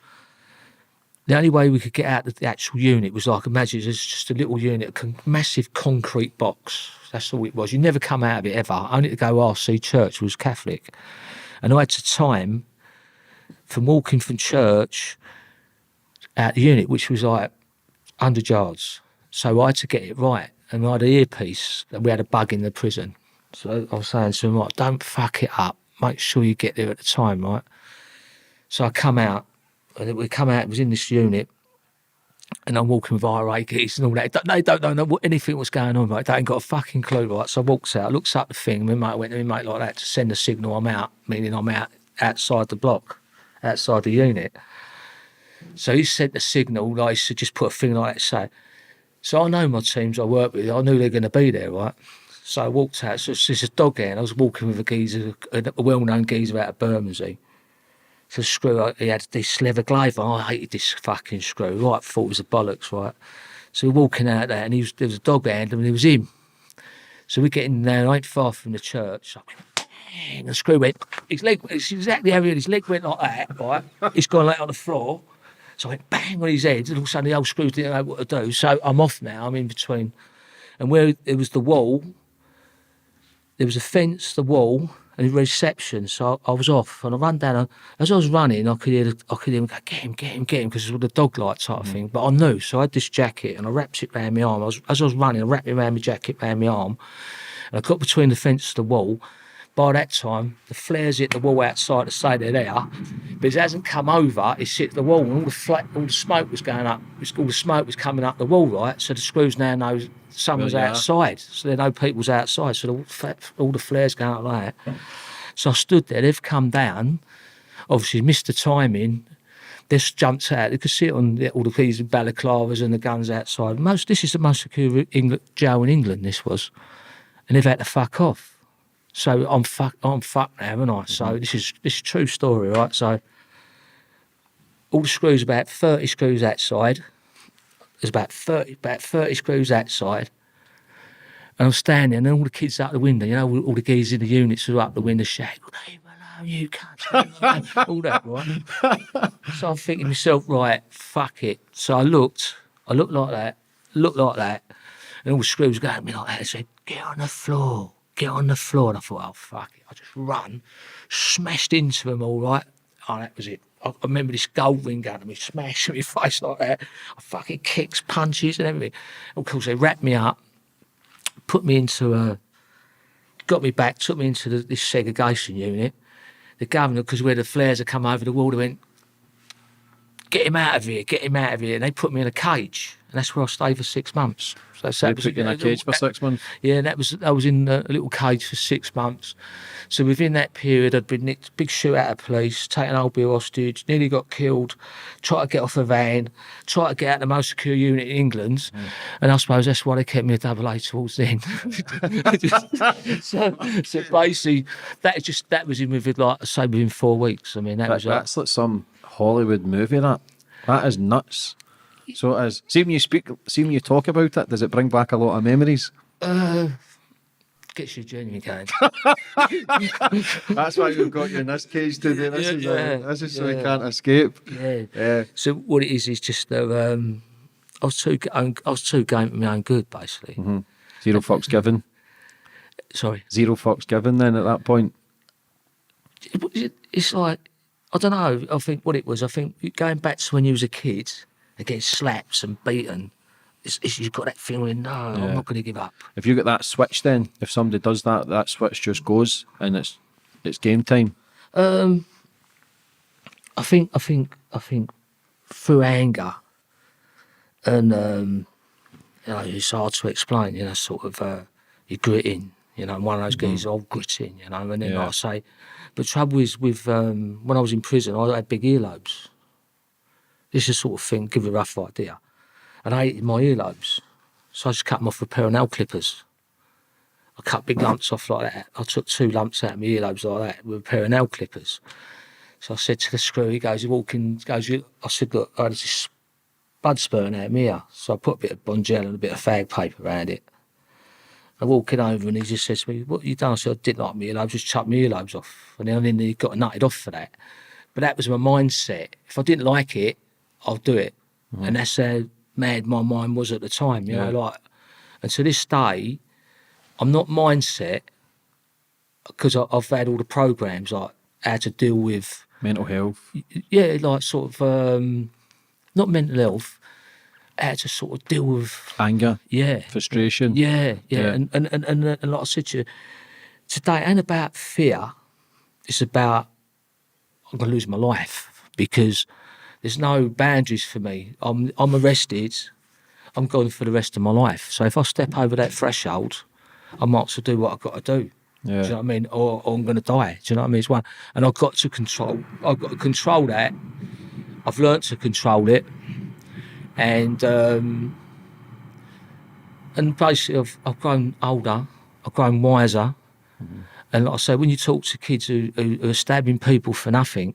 The only way we could get out of the actual unit was like, imagine it's just a little unit, a massive concrete box. That's all it was. You never come out of it ever. Only to go RC Church, was Catholic. And I had to time from walking from church out the unit, which was like 100 yards. So I had to get it right. And I had an earpiece, and we had a bug in the prison. So I was saying to him, right, don't fuck it up. Make sure you get there at the time, right? So I come out, and it was in this unit, and I'm walking with IRA geese and all that. They don't know anything was going on, right? They ain't got a fucking clue, right? So I walks out, looks up the thing, and my mate went to me, mate, like that, to send a signal I'm out, meaning I'm out outside the block, outside the unit. So he sent the signal, like, he said, just put a thing like that, say. So I know my teams I work with, I knew they're going to be there, right? So I walked out, so there's a dog there, and I was walking with a geezer, a well-known geezer out of Bermondsey. So screw, he had this leather glove on. I hated this fucking screw, right? Thought it was a bollocks, right? So we're walking out there, and there was a dog behind him, and it was him. So we're getting there, I ain't far from the church. So I went, bang, the screw went, his leg, it's exactly how he had, his leg went like that, right? He's gone like on the floor. So I went bang on his head, and all of a sudden the old screws didn't know what to do. So I'm off now, I'm in between. And where it was the wall, there was a fence, the wall, and a reception. So I was off, and I ran down. And as I was running, I could hear him go, get him, because it was the dog light type thing. But I knew, so I had this jacket, and I wrapped it around my arm. As I was running, I wrapped it around my jacket, around my arm, and I got between the fence and the wall. By that time, the flares hit the wall outside to say they're there, but it hasn't come over. It's hit the wall, and all the smoke was going up. All the smoke was coming up the wall, right? So the screws now know someone's outside, so they know people's outside. So all the flares going up like that. So I stood there. They've come down. Obviously missed the timing. They just jumped out. You could see it on all the keys and balaclavas and the guns outside. This is the most secure jail in England. This was, and they've had to fuck off. So I'm fucked now, haven't I? So this is a true story, right? So all the screws, about 30 screws outside. There's about 30 screws outside. And I'm standing, and all the kids out the window, all the geezers in the units who are up the window shouting, leave him alone, you cunt. All that, right? So I'm thinking to myself, right, fuck it. So I looked like that, and all the screws going at me like that. I said, get on the floor. And I thought, oh, fuck it. I just run, smashed into them all, right? Oh, that was it. I remember this gold ring going at me, smashing my face like that. I fucking kicks, punches and everything. Of course, they wrapped me up, got me back, took me into this segregation unit. The governor, because where the flares had come over the wall, they went, get him out of here. And they put me in a cage. And that's where I stayed for 6 months. So they put you in a cage for 6 months? Yeah, I was in a little cage for 6 months. So within that period, I'd been nicked, big shootout of police, taken old Bill hostage, nearly got killed, tried to get off a van, tried to get out the most secure unit in England. And I suppose that's why they kept me a double A towards then. so basically, that was in within 4 weeks. I mean, that's like some Hollywood movie, that is nuts. So it is. See when you talk about it, does it bring back a lot of memories? Gets you genuine going. That's why we've got you in this cage today. This is so we can't escape. Yeah. So what it is just that I was too game for my own good, basically. Mm-hmm. Zero fucks given. Sorry. Zero fucks given. Then at that point, it's like, I don't know. I think what it was. I think going back to when you was a kid and getting slapped and beaten, you've got that feeling. No, I'm not going to give up. If you get that switch, then if somebody does that switch just goes and it's game time. I think through anger and it's hard to explain. Sort of you're gritting. One of those guys all gritting. And then like I say, but trouble is with when I was in prison, I had big earlobes. This is the sort of thing, give you a rough idea. And I hated my earlobes. So I just cut them off with a pair of nail clippers. I cut big lumps off like that. I took 2 lumps out of my earlobes like that with a pair of nail clippers. So I said to the screw, I said, look, I had this blood spurting out of my ear. So I put a bit of Bongel and a bit of fag paper around it. I'm walking over and he just says to me, what have you done? I said, I didn't like my earlobes, just chucked my earlobes off. And then he got nutted off for that. But that was my mindset. If I didn't like it, I'll do it. Mm-hmm. And that's how mad my mind was at the time, and to this day, I'm not mindset because I've had all the programs like how to deal with mental health. Yeah, like sort of not mental health, how to sort of deal with anger, frustration. Yeah. And like I said to you, today ain't about fear. It's about I'm gonna lose my life because there's no boundaries for me. I'm arrested. I'm gone for the rest of my life. So if I step over that threshold, I might as well do what I've got to do. Yeah. Do you know what I mean? Or I'm going to die. Do you know what I mean? It's one, and I've got to control that. I've learnt to control it, and basically I've grown older. I've grown wiser, and like I say, when you talk to kids who are stabbing people for nothing.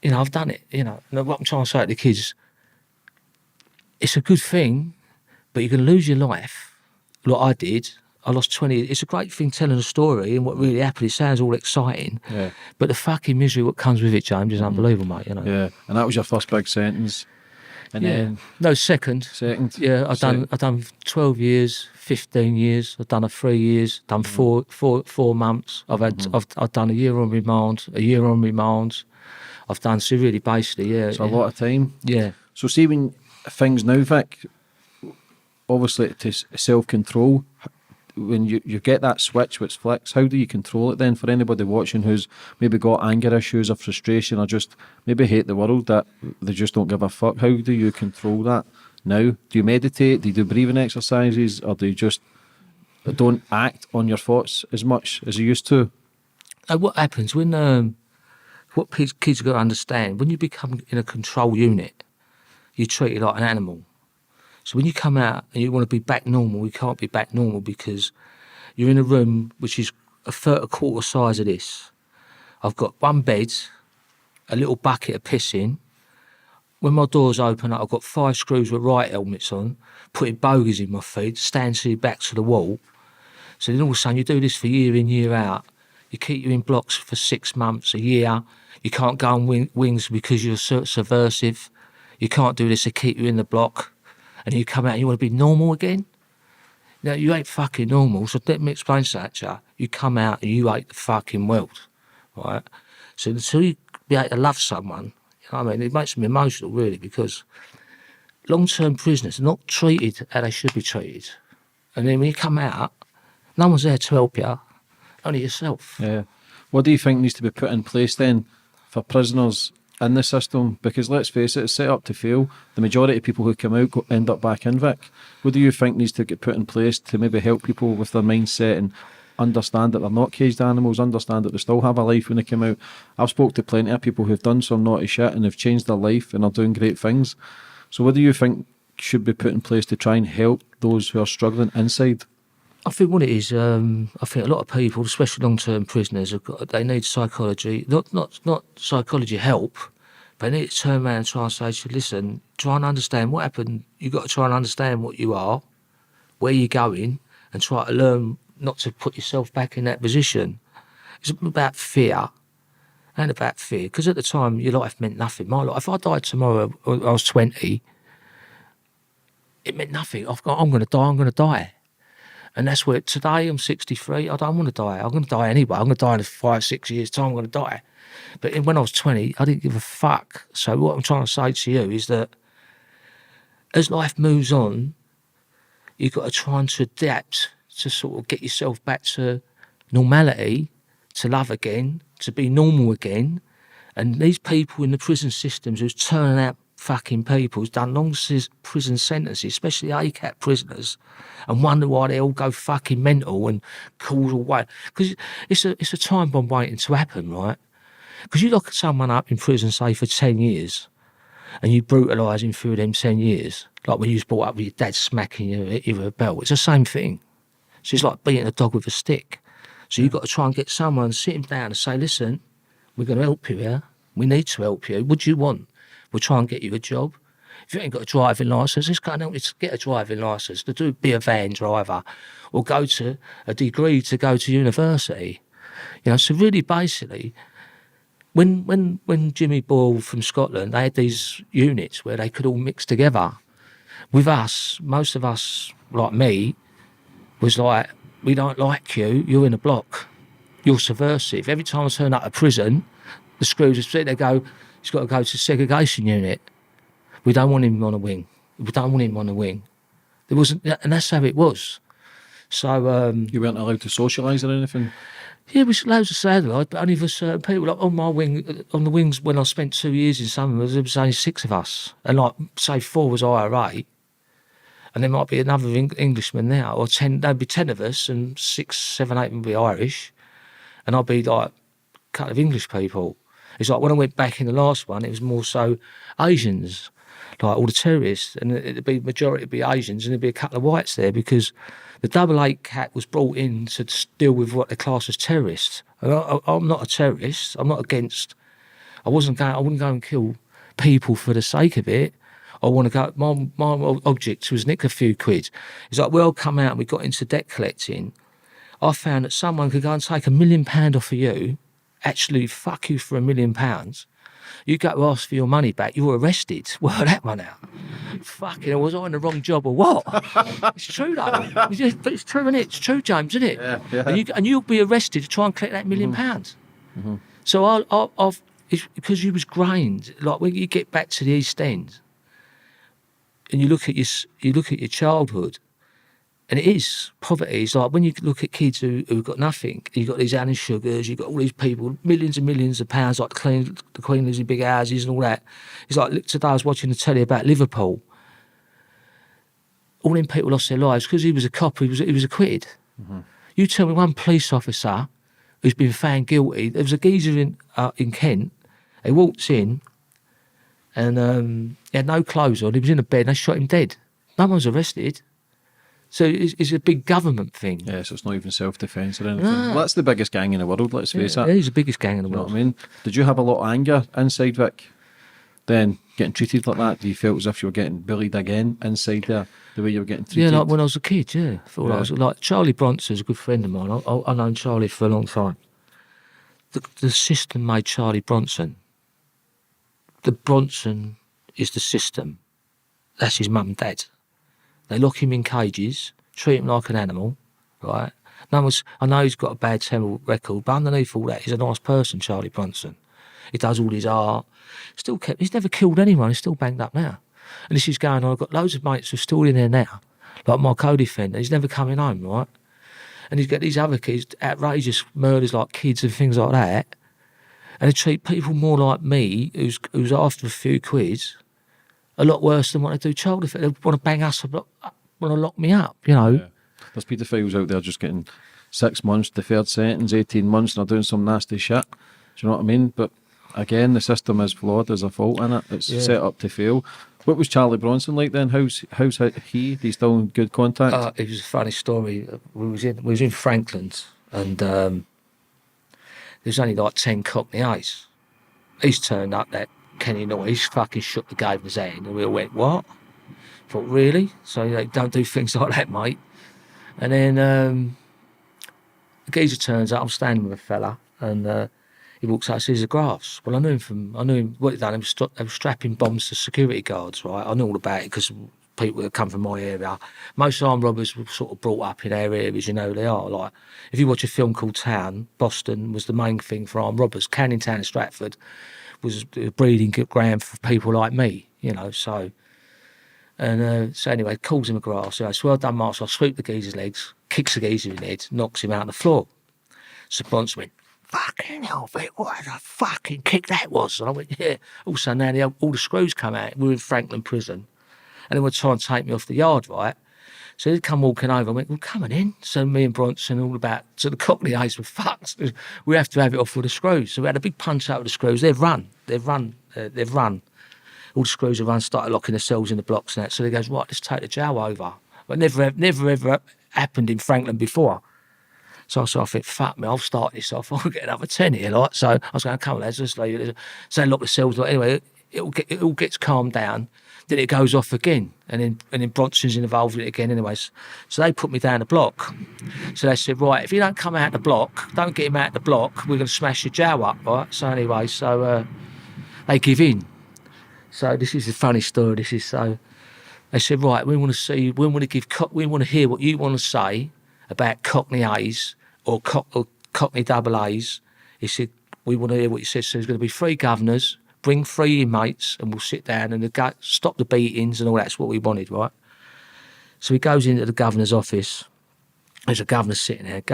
I've done it, And what I'm trying to say to the kids, it's a good thing, but you're going to lose your life, like I did. I lost 20. It's a great thing telling a story and what really happened. It sounds all exciting. Yeah. But the fucking misery what comes with it, James, is unbelievable, mate. You know. Yeah. And that was your first big sentence. And then No, second. second. Yeah, I've done 12 years, 15 years. I've done a 3 years. Done four months. I've done a year on remand. I've done so really basically, yeah. It's a lot of time. Yeah. So see when things now, Vic, obviously to self-control, when you get that switch which flicks, how do you control it then for anybody watching who's maybe got anger issues or frustration or just maybe hate the world that they just don't give a fuck? How do you control that now? Do you meditate? Do you do breathing exercises? Or do you just don't act on your thoughts as much as you used to? What happens when, what kids got to understand, when you become in a control unit, you're treated like an animal. So when you come out and you want to be back normal, you can't be back normal because you're in a room which is a quarter size of this. I've got one bed, a little bucket of pissing. When my doors open up, I've got 5 screws with riot helmets on, putting bogies in my feet, standing your back to the wall. So then all of a sudden you do this for year in, year out. You keep you in blocks for 6 months, a year. You can't go on wings because you're subversive. You can't do this, they keep you in the block. And you come out and you want to be normal again? Now, you ain't fucking normal, so let me explain that to you. You come out and you hate the fucking world, right? So until you be able to love someone, you know what I mean? It makes me emotional, really, because long-term prisoners are not treated how they should be treated. And then when you come out, no one's there to help you, only yourself. Yeah. What do you think needs to be put in place then for prisoners in the system? Because let's face it, it's set up to fail. The majority of people who come out end up back in, Vic. What do you think needs to get put in place to maybe help people with their mindset and understand that they're not caged animals, understand that they still have a life when they come out? I've spoke to plenty of people who've done some naughty shit and have changed their life and are doing great things. So what do you think should be put in place to try and help those who are struggling inside? I think what it is, I think a lot of people, especially long-term prisoners, they need psychology, not psychology help, but they need to turn around and try and say to you, listen, try and understand what happened. You've got to try and understand what you are, where you're going, and try to learn not to put yourself back in that position. It's about fear, and about fear, because at the time, your life meant nothing. My life, if I died tomorrow when I was 20, it meant nothing. I'm going to die. And that's where today I'm 63. I don't want to die. I'm going to die anyway. I'm going to die in 5, 6 years' time. I'm going to die. But when I was 20, I didn't give a fuck. So what I'm trying to say to you is that as life moves on, you've got to try and to adapt to sort of get yourself back to normality, to love again, to be normal again. And these people in the prison systems who's turning out fucking people who's done long prison sentences, especially ACAT prisoners, and wonder why they all go fucking mental and cause all way. Because it's a time bomb waiting to happen, right? Because you lock someone up in prison, say, for 10 years, and you brutalise him through them 10 years, like when you was brought up with your dad smacking you with a belt. It's the same thing. So it's like beating a dog with a stick. So you've got to try and get someone, sit him down and say, listen, we're going to help you here. We need to help you. What do you want? We'll try and get you a job. If you ain't got a driving licence, let's go and help you to get a driving licence, to be a van driver, or go to a degree to go to university. You know, so really basically, when Jimmy Boyle from Scotland, they had these units where they could all mix together. With us, most of us, like me, was like, we don't like you, you're in a block, you're subversive. Every time I turn up to prison, the screws are straight, they go, he's got to go to segregation unit. We don't want him on a wing. We don't want him on a wing. There wasn't, and that's how it was. So you weren't allowed to socialise or anything? Yeah, we was loads of satellite, but only for certain people. Like on my wing, on the wings, when I spent 2 years in some of them, there was only 6 of us, and like say 4 was IRA, and there might be another Englishman there, or 10. There'd be 10 of us, and 6, 7, 8 would be Irish, and I'd be like a couple of English people. It's like when I went back in the last one, it was more so Asians, like all the terrorists, and it'd be majority would be Asians, and there'd be a couple of whites there because the double eight cat was brought in to deal with what they class as terrorists. And I'm not a terrorist. I'm not against. I wouldn't go and kill people for the sake of it. I want to go. My object was nick a few quid. It's like, we all come out and we got into debt collecting. I found that someone could go and take £1 million off of you, actually fuck you for £1 million. You go to ask for your money back, you're arrested. Well, that one out. Fucking hell, was I in the wrong job or what? It's true though. But it's true, isn't it? It's true, James, isn't it? Yeah. And you'll be arrested to try and collect that £1 million. So I've it's because you was grained. Like when you get back to the East End, and you look at your childhood, and it is poverty. It's like when you look at kids who've got nothing. You've got these Alan Sugars, you've got all these people, millions and millions of pounds, like the Queen lives in big houses and all that. It's like, look, today I was watching the telly about Liverpool. All them people lost their lives because he was a cop. He was acquitted. You tell me one police officer who's been found guilty. There was a geezer in Kent. He walks in, and he had no clothes on. He was in a bed. And they shot him dead. No one was arrested. So it's a big government thing. Yeah, so it's not even self-defence or anything. No. Well, that's the biggest gang in the world, let's face it. It is the biggest gang in the You know world. what I mean? Did you have a lot of anger inside, Vic? Then getting treated like that? Do you feel as if you were getting bullied again inside there, the way you were getting treated? Yeah, like when I was a kid, yeah. I feel like I was like Charlie Bronson's a good friend of mine. I've known Charlie for a long time. The system made Charlie Bronson. The Bronson is the system. That's his mum and dad. They lock him in cages, treat him like an animal, right? I know he's got a bad terrible record, but underneath all that, he's a nice person, Charlie Bronson. He does all his art. He's never killed anyone. He's still banged up now. And this is going on. I've got loads of mates who are still in there now, like my co-defendant. He's never coming home, right? And he's got these other kids, outrageous murders like kids and things like that. And they treat people more like me, who's after a few quid, a lot worse than what they do child offenders. They want to bang us, want to lock me up, you know. Yeah. There's paedophiles out there just getting 6 months, deferred sentence, 18 months, and they're doing some nasty shit. Do you know what I mean? But again, the system is flawed. There's a fault in it. It's set up to fail. What was Charlie Bronson like then? How's he? Is he still in good contact? It was a funny story. We was in Frankland, and there's only like 10 Cockney A's. He's turned up, that Kenny Noyes fucking shook the governor's hand, and we all went, what? Thought, really? So they don't do things like that, mate. And then the geezer turns up, I'm standing with a fella, and he walks out and says, the graphs. Well, I knew him, what he'd done, they were strapping bombs to security guards, right? I knew all about it because people that come from my area. Most armed robbers were sort of brought up in our areas, you know they are. Like, if you watch a film called Town, Boston was the main thing for armed robbers. Canning Town and Stratford was a breeding ground for people like me, you know, so... And so anyway, calls him a grass. So I well done, Mark. So I sweep the geezer's legs, kicks the geezer in the head, knocks him out on the floor. So Bronson went, fucking hell, Vic, what a fucking kick that was. And I went, yeah. Also, now all the screws come out. We were in Franklin prison. And they were trying to take me off the yard, right? So they'd come walking over. I went, well, come on in. So me and Bronson all about, so the Cockney A's were fucked. We have to have it off with the screws. So we had a big punch out with the screws. They've run. All the screws have run, started locking themselves in the blocks and that. So they goes, right, let's take the jail over. But never ever happened in Franklin before. So I think, fuck me, I'll start this off. I'll get another 10 here, like. So I was going, come on, lads, let's leave it. So they lock themselves. Like, anyway, it all gets calmed down. Then it goes off again. And then Bronson's involved with it again anyways. So they put me down the block. So they said, right, if you don't come out the block, don't get him out the block, we're going to smash your jail up, right? So anyway, they give in. So this is a funny story. They said, right, we want to hear what you want to say about Cockney A's or Cockney double A's. He said, we want to hear what you said. So there's going to be 3 governors, bring 3 inmates, and we'll sit down and stop the beatings and all that's what we wanted, right? So he goes into the governor's office. There's a governor sitting there. I think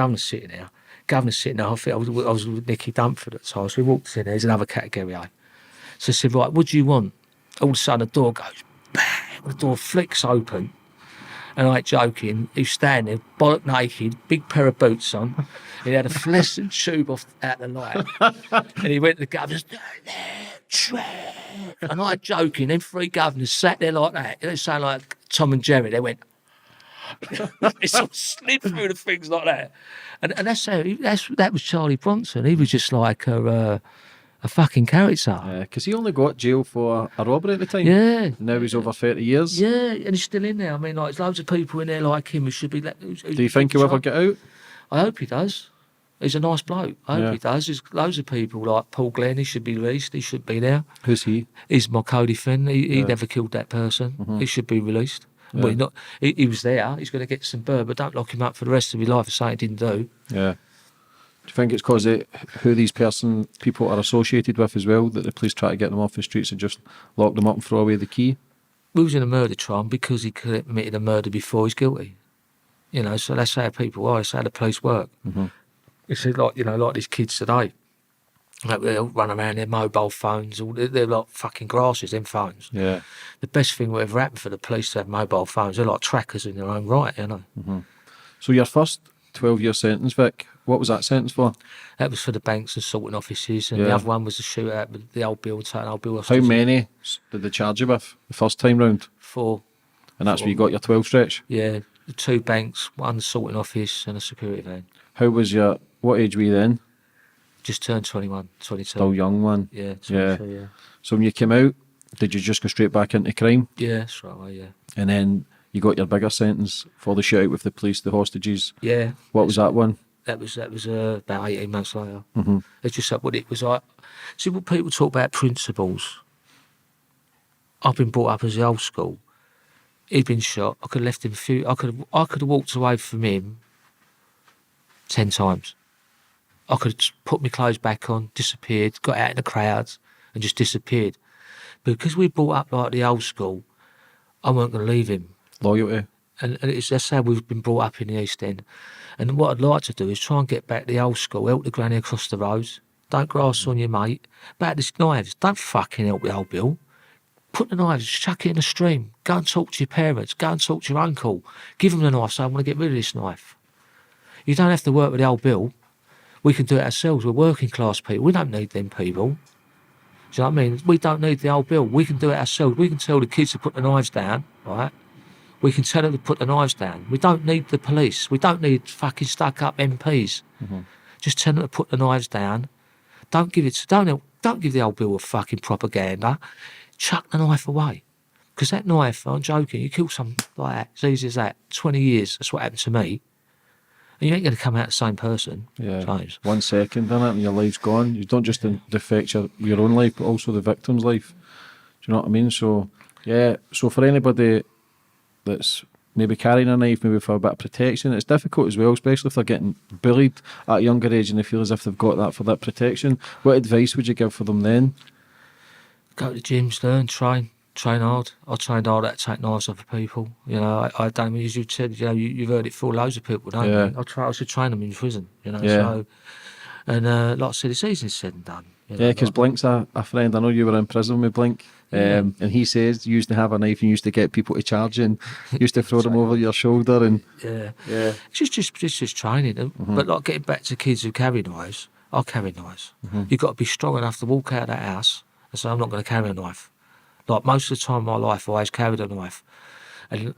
I was with Nicky Dumford at the time. So we walked in there. There's another category A. So I said, right, what do you want? All of a sudden, the door goes, bang, the door flicks open. And I ain't joking, he's standing there, bollock naked, big pair of boots on. He had a fluorescent tube out the light. And he went to the governors, and I ain't joking, them 3 governors sat there like that. They sound like Tom and Jerry. They went, they sort of slid through the things like that. And that was Charlie Bronson. He was just like a a fucking character. Because he only got jail for a robbery at the time. Yeah. Now he's over 30 years. Yeah, and he's still in there. I mean, like, there's loads of people in there like him who should be... Do you think he'll ever get out? I hope he does. He's a nice bloke. I hope he does. There's loads of people like Paul Glenn. He should be released. He should be there. Who's he? He's my co-defendant. He never killed that person. He should be released. Well, he was there. He's going to get some bird, but don't lock him up for the rest of his life for something he didn't do. Yeah. Do you think it's because who these people are associated with as well, that the police try to get them off the streets and just lock them up and throw away the key? We was in a murder trial because he committed a murder before he's guilty. You know, so that's how people are. That's how the police work. It's like, you know, like these kids today. Like, they'll run around their mobile phones. They're like fucking grasses, them phones. Yeah. The best thing that ever happened for the police to have mobile phones. They're like trackers in their own right, you know. So your first 12-year sentence, Vic, what was that sentence for? That was for the banks and sorting offices, and the other one was the shootout with the old Bill, taking old Bill. How many did they charge you with the first time round? 4. And that's where you got your 12 stretch? Yeah, the 2 banks, one sorting office and a security van. How was what age were you then? Just turned 21, 22. Still young one. Yeah, 22, yeah. So when you came out, did you just go straight back into crime? Yeah, that's right, yeah. And then you got your bigger sentence for the shootout with the police, the hostages. Yeah. What was that one? That was about 18 months later. It's just like what it was like. See, when people talk about principles, I've been brought up as the old school. He'd been shot. I could have left him I could have walked away from him 10 times. I could have put my clothes back on, disappeared, got out in the crowds, and just disappeared. But because we brought up like the old school, I weren't going to leave him. Loyalty. And that's how we've been brought up in the East End. And what I'd like to do is try and get back to the old school, help the granny across the roads, don't grass on your mate, back to the knives, don't fucking help the old Bill. Put the knives, chuck it in the stream, go and talk to your parents, go and talk to your uncle, give them the knife, say I want to get rid of this knife. You don't have to work with the old Bill. We can do it ourselves. We're working class people. We don't need them people. Do you know what I mean? We don't need the old Bill. We can do it ourselves. We can tell the kids to put the knives down, right? We can tell them to put the knives down. We don't need the police. We don't need fucking stuck-up MPs. Just tell them to put the knives down. Don't give the old Bill a fucking propaganda. Chuck the knife away. Because that knife, I'm joking, you kill someone like that, as easy as that, 20 years, that's what happened to me. And you ain't going to come out the same person. Yeah. James. 1 second, innit, and your life's gone. You don't just affect your own life, but also the victim's life. Do you know what I mean? So, yeah. So for anybody that's maybe carrying a knife, maybe for a bit of protection, it's difficult as well, especially if they're getting bullied at a younger age and they feel as if they've got that for that protection. What advice would you give for them then? Go to the gyms, learn, train hard. I trained hard at take knives off of people. You know, I don't mean, as you said, you know, you've heard it for loads of people, don't you? I should train them in prison, you know. So, and like I said, it's easy said and done. You know, because Blink's a friend. I know you were in prison with Blink. And he says you used to have a knife and used to get people to charge you and used to throw them over your shoulder and it's just training. But like getting back to kids who carry knives, I carry knives. You've got to be strong enough to walk out of that house and say, I'm not going to carry a knife. Like most of the time in my life, I always carried a knife. And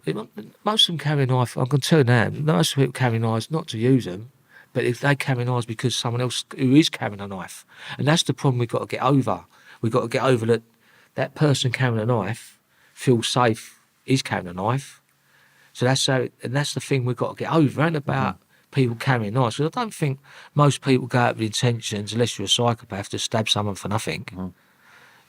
most of them carry a knife, I can tell you now, most people carry knives not to use them, but if they carry knives because someone else who is carrying a knife. And that's the problem we've got to get over. We've got to get over that person carrying a knife feels safe, he's carrying a knife. So that's the thing we've got to get over. It ain't about people carrying knives. Because I don't think most people go out with intentions, unless you're a psychopath, to stab someone for nothing.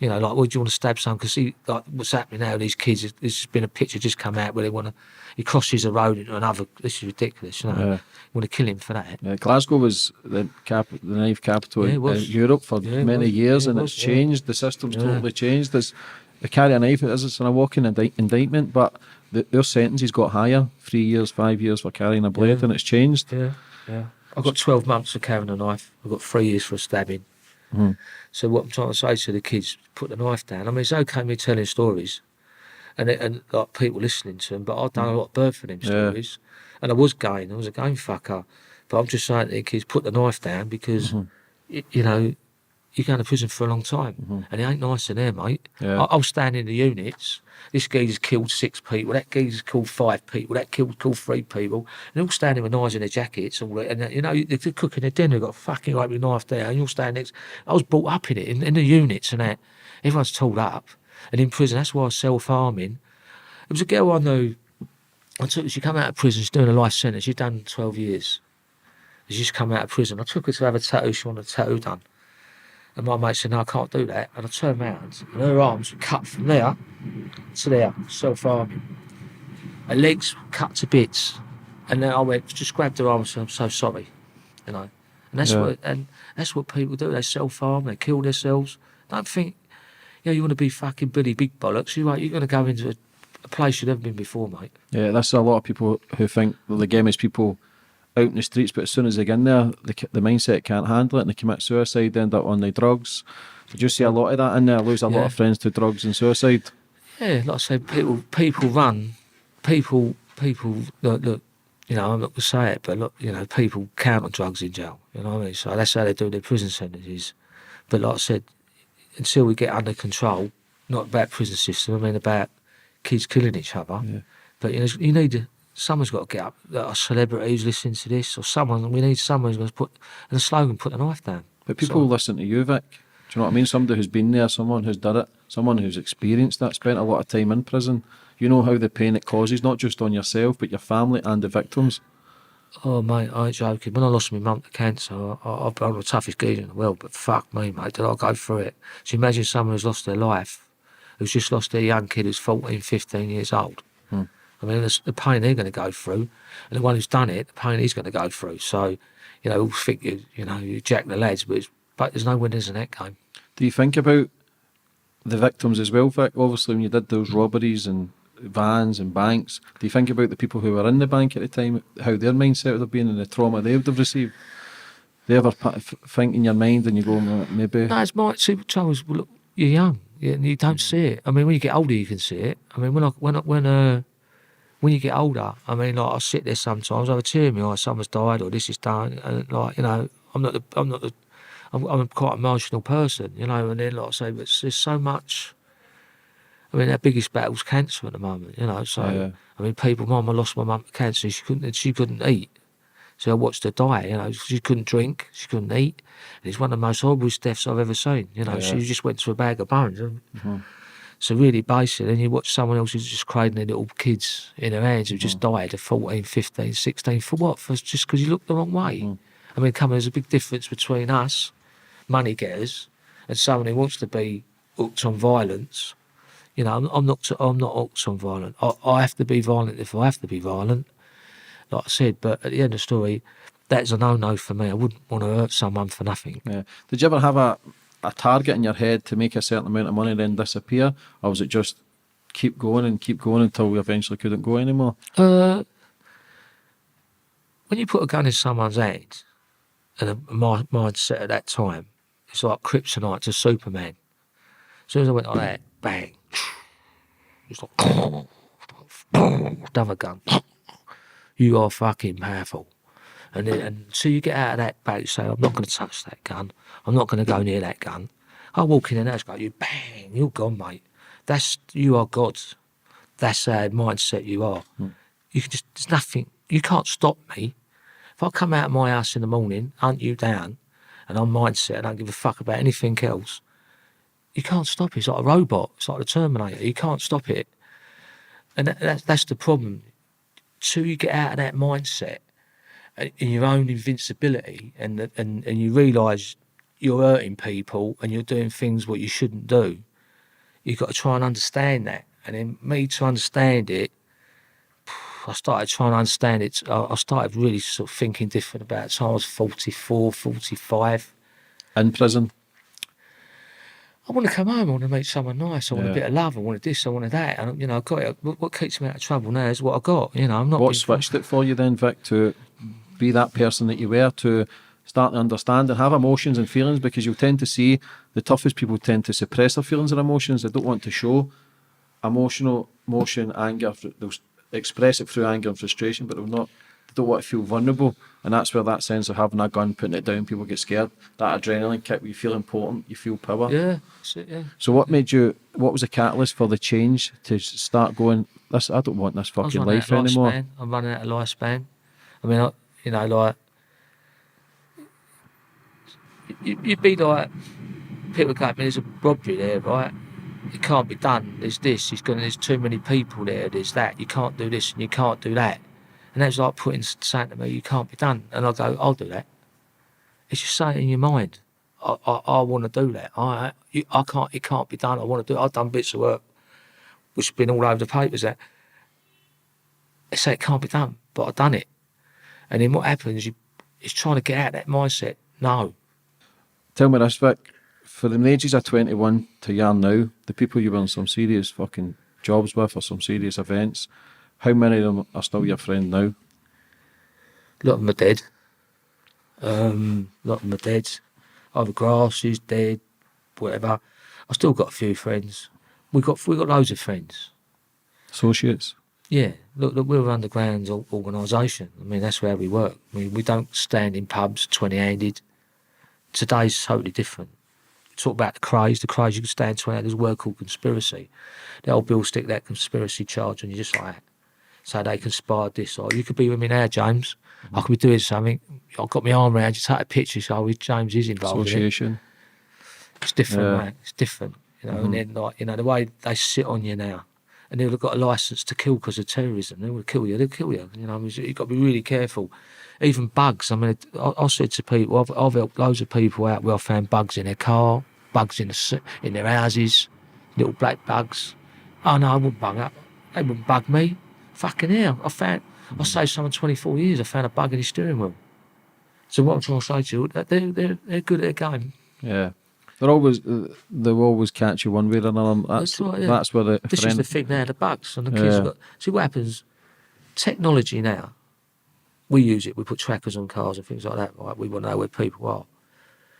You know, like, well, do you want to stab someone? Because like, what's happening now, these kids, there's been a picture just come out where he crosses a road into another, this is ridiculous, you know. You want to kill him for that. Yeah, Glasgow was the knife capital in Europe for many years, and it's changed. The system's totally changed. They carry a knife, it's a walking indictment, but their sentences got higher, 3 years, 5 years for carrying a blade, and it's changed. I got 12 months for carrying a knife. I got 3 years for a stabbing. So what I'm trying to say to the kids, put the knife down. I mean, it's okay me telling stories and like people listening to them, but I've done a lot of birth for them stories. And I was a game fucker. But I'm just saying to the kids, put the knife down because, you know, you're going to prison for a long time. And it ain't nice in there, mate. Yeah. I was standing in the units. This geezer's killed 6 people. That geezer's killed 5 people. That killed 3 people. And they're all standing with knives in their jackets. And you know, they're cooking their dinner. They've got a fucking open knife there. And you're standing next. I was brought up in it, in the units and that. Everyone's tooled up. And in prison, that's why I was self-harming. There was a girl I knew. She come out of prison. She's doing a life sentence. She's done 12 years. She's just come out of prison. I took her to have a tattoo. She wanted a tattoo done. And my mate said, no, I can't do that. And I turned around and her arms were cut from there to there, self-harming. Her legs were cut to bits. And then I went, just grabbed her arm and said, I'm so sorry. You know. And that's what people do. They self-harm, they kill themselves. Don't think, you want to be fucking Billy Big Bollocks. You're going to go into a place you've never been before, mate. Yeah, that's a lot of people who think the game is people out in the streets, but as soon as they get in there, the mindset can't handle it and they commit suicide, they end up on the drugs. Did you see a lot of that in there? Lose a lot of friends to drugs and suicide? Yeah, like I say, people run. People, look, I'm not going to say it, but look, people count on drugs in jail. You know what I mean? So that's how they do their prison sentences. But like I said, until we get under control, not about prison system, I mean about kids killing each other. Yeah. But you need someone's got to get up, a celebrity who's listening to this, or we need someone who's going to put the knife down. But people listen to you, Vic. Do you know what I mean? Somebody who's been there, someone who's done it, someone who's experienced that, spent a lot of time in prison. You know how the pain it causes, not just on yourself, but your family and the victims. Oh, mate, I ain't joking. When I lost my mum to cancer, I'm the toughest geezer in the world, but fuck me, mate, did I go through it. So imagine someone who's lost their life, who's just lost their young kid who's 14, 15 years old. I mean, the pain they're going to go through, and the one who's done it, the pain he's going to go through. So, we'll think you jack the lads, but there's no winners in that game. Do you think about the victims as well, Vic? Obviously, when you did those robberies and vans and banks, do you think about the people who were in the bank at the time, how their mindset would have been and the trauma they would have received? Do you ever think in your mind and you go, maybe? No, it's my see. The trouble is, look, you're young, and you don't see it. I mean, when you get older, you can see it. I mean, when you get older, I mean, like I sit there sometimes, I have a tear in my eye, someone's died or this is done, and like, I'm quite an emotional person, and then like I say, but there's so much. I mean, our biggest battle's cancer at the moment, so, yeah. I mean, I lost my mum to cancer, she couldn't eat. So I watched her die, she couldn't drink, she couldn't eat, and it's one of the most horriblest deaths I've ever seen, yeah. She just went to a bag of bones. So really basic, and you watch someone else who's just cradling their little kids in their hands who just died at 14, 15, 16, for what? Just because you looked the wrong way. I mean, there's a big difference between us, money getters, and someone who wants to be hooked on violence. I'm not hooked on violence. I have to be violent if I have to be violent, like I said, but at the end of the story, that's a no-no for me. I wouldn't want to hurt someone for nothing. Yeah. Did you ever have a target in your head to make a certain amount of money then disappear, or was it just keep going until we eventually couldn't go anymore? When you put a gun in someone's hand, and my mindset at that time, it's like kryptonite to Superman. As soon as I went like that, bang, it's like another gun. You are fucking powerful. And so you get out of that boat, you say, I'm not going to touch that gun. I'm not going to go near that gun. I walk in and I go, you bang, you're gone, mate. You are God. That's how mindset you are. There's nothing, you can't stop me. If I come out of my house in the morning, hunt you down, and I'm mindset, I don't give a fuck about anything else, you can't stop it. It's like a robot. It's like the Terminator. You can't stop it. And that's the problem. Till you get out of that mindset, and your own invincibility, and you realise you're hurting people and you're doing things what you shouldn't do, you've got to try and understand that. And then me to understand it, I started trying to understand it. I started really sort of thinking different about it. So I was 44, 45. In prison? I want to come home, I want to meet someone nice, I want a bit of love, I wanted this, I wanted that. And, I got it. What keeps me out of trouble now is what I got. I'm not. What switched it for you then, Vic, to be that person that you were, to start to understand and have emotions and feelings? Because you tend to see the toughest people tend to suppress their feelings and emotions. They don't want to show emotion, anger. They'll express it through anger and frustration, but they'll not don't want to feel vulnerable, and that's where that sense of having a gun, putting it down, people get scared. That adrenaline kick, you feel important, you feel power. Yeah, that's it, yeah. So what made you? What was the catalyst for the change to start going? This I don't want this I was fucking running life out of anymore. lifespan. I'm running out of lifespan. I mean, you know, like, you'd be like, people go, there's a robbery there, right? It can't be done. There's this. There's too many people there. There's that. You can't do this and you can't do that. And that's like saying to me, you can't be done. And I go, I'll do that. It's just saying in your mind, I want to do that. I can't. It can't be done. I want to do it. I've done bits of work which have been all over the papers that they say it can't be done, but I've done it. And then what happens? It's trying to get out of that mindset. No. Tell me this, Vic. From the ages of 21 to yarn now, the people you were in some serious fucking jobs with or some serious events, how many of them are still your friend now? A lot of them are dead. A lot of them are dead. Either Grass is dead, whatever. I've still got a few friends. We got loads of friends. Associates? Yeah, look, we're an underground organisation. I mean, that's where we work. I mean, we don't stand in pubs 20-handed. Today's totally different. Talk about the craze you can stand 20. There's a word called conspiracy. The old Bill stick that conspiracy charge on you just like that. So they conspired this, or you could be with me now, James. I could be doing something. I've got my arm around you, take a picture, so James is involved. Association. In it. It's different, Yeah. man. It's different. You know, and then like, you know, the way they sit on you now. And they've got a licence to kill because of terrorism. They will kill you. They'll kill you. You know, you've got to be really careful. Even bugs. I mean, I said to people, I've helped loads of people out where I found bugs in their car, bugs in their houses, little black bugs. Oh no, I wouldn't bug up. They wouldn't bug me. Fucking hell. I saved someone 24 years. I found a bug in his steering wheel. So what I'm trying to say to you, they're good at their game. Yeah. They'll always catch you one way or another. That's right, yeah. That's where This is the thing now, the bugs. And the kids have got... See what happens? Technology now, we use it. We put trackers on cars and things like that. Right? We want to know where people are.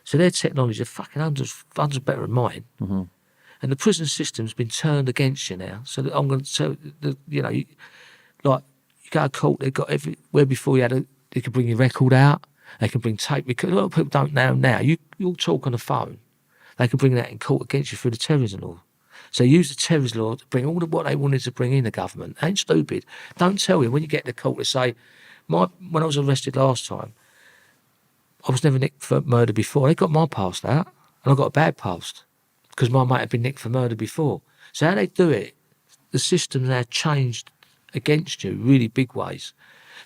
So their technology is fucking hundreds better than mine. Mm-hmm. And the prison system's been turned against you now. So I'm going to tell you know, you go to court, they've got where before they could bring your record out, they can bring tape. Because a lot of people don't know now. You'll talk on the phone. They can bring that in court against you through the terrorism law. So use the terrorism law to bring all of what they wanted to bring in the government. They ain't stupid. Don't tell you when you get to court to say, when I was arrested last time, I was never nicked for murder before. They got my past out, and I got a bad past because my mate had been nicked for murder before. So how they do it, the system now changed against you really big ways.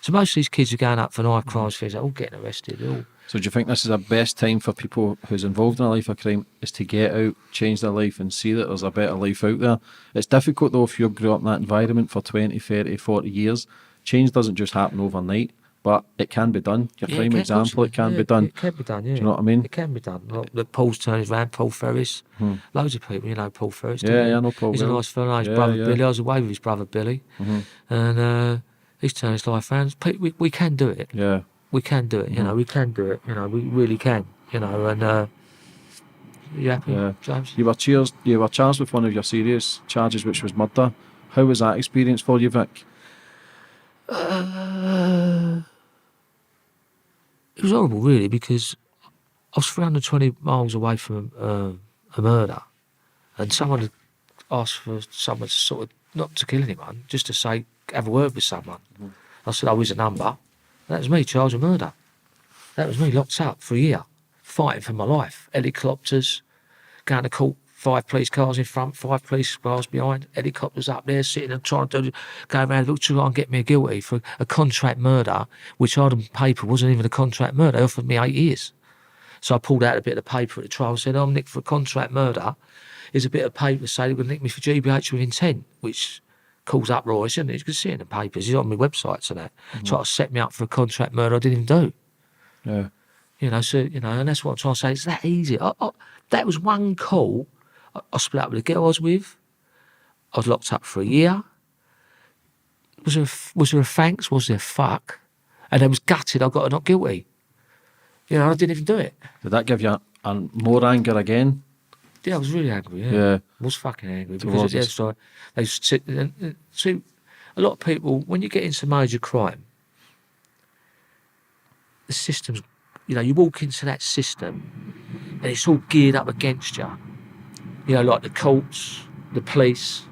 So most of these kids are going up for knife crimes, they're all getting arrested. So do you think this is the best time for people who's involved in a life of crime is to get out, change their life and see that there's a better life out there? It's difficult though if you grew up in that environment for 20, 30, 40 years. Change doesn't just happen overnight, but it can be done. Your prime example, it can be done. It can be done, yeah. Do you know what I mean? It can be done. Like Paul's turned his round, Paul Ferris. Loads of people, you know Paul Ferris. Yeah, I know Paul. He's a nice fellow. His brother Billy. I was away with his brother Billy. And he's turned his life around. We can do it. Yeah. We can do it, you know, we can do it, you know, we really can, you know, and you happy, James? You were charged with one of your serious charges, which was murder. How was that experience for you, Vic? It was horrible, really, because I was 320 miles away from a murder, and someone had asked for someone to sort of, not to kill anyone, just to say, have a word with someone. I said, here's a number. That was me charged with murder. That was me locked up for a year, fighting for my life. Helicopters, going to court, 5 police cars in front, 5 police cars behind, helicopters up there sitting and trying to go around, look to try and get me guilty for a contract murder, which I had on paper wasn't even a contract murder. They offered me 8 years. So I pulled out a bit of paper at the trial and said, I'm nicked for a contract murder. Here's a bit of paper saying they're going to nick me for GBH with intent, which calls uproar, isn't it? You can see it in the papers. It's on my websites and that. Try to set me up for a contract murder I didn't even do. Yeah. You know, so, you know, and that's what I'm trying to say. It's that easy. That was one call. I split up with the girl I was with. I was locked up for a year. Was there a thanks? Was there a fuck? And I was gutted I got not guilty. You know, I didn't even do it. Did that give you more anger again? Yeah, I was really angry, Yeah. I was fucking angry. Because at the end, see, a lot of people, when you get into major crime, the system's, you walk into that system and it's all geared up against you. Like the courts, the police.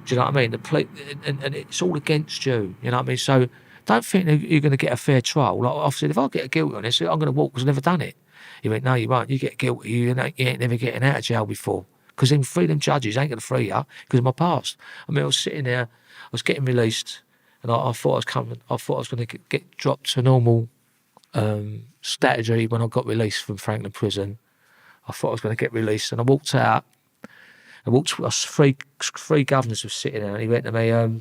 Do you know what I mean? The police, and it's all against you. You know what I mean? So don't think that you're going to get a fair trial. Like I said, if I get a guilty on this, I'm going to walk because I've never done it. He went, no, you won't. You get guilty, you ain't never getting out of jail before. Because them freedom judges ain't going to free you because of my past. I mean, I was sitting there, I was getting released, and I thought I was going to get dropped to normal strategy when I got released from Franklin Prison. I thought I was going to get released, and I walked out. Three governors were sitting there, and he went to me,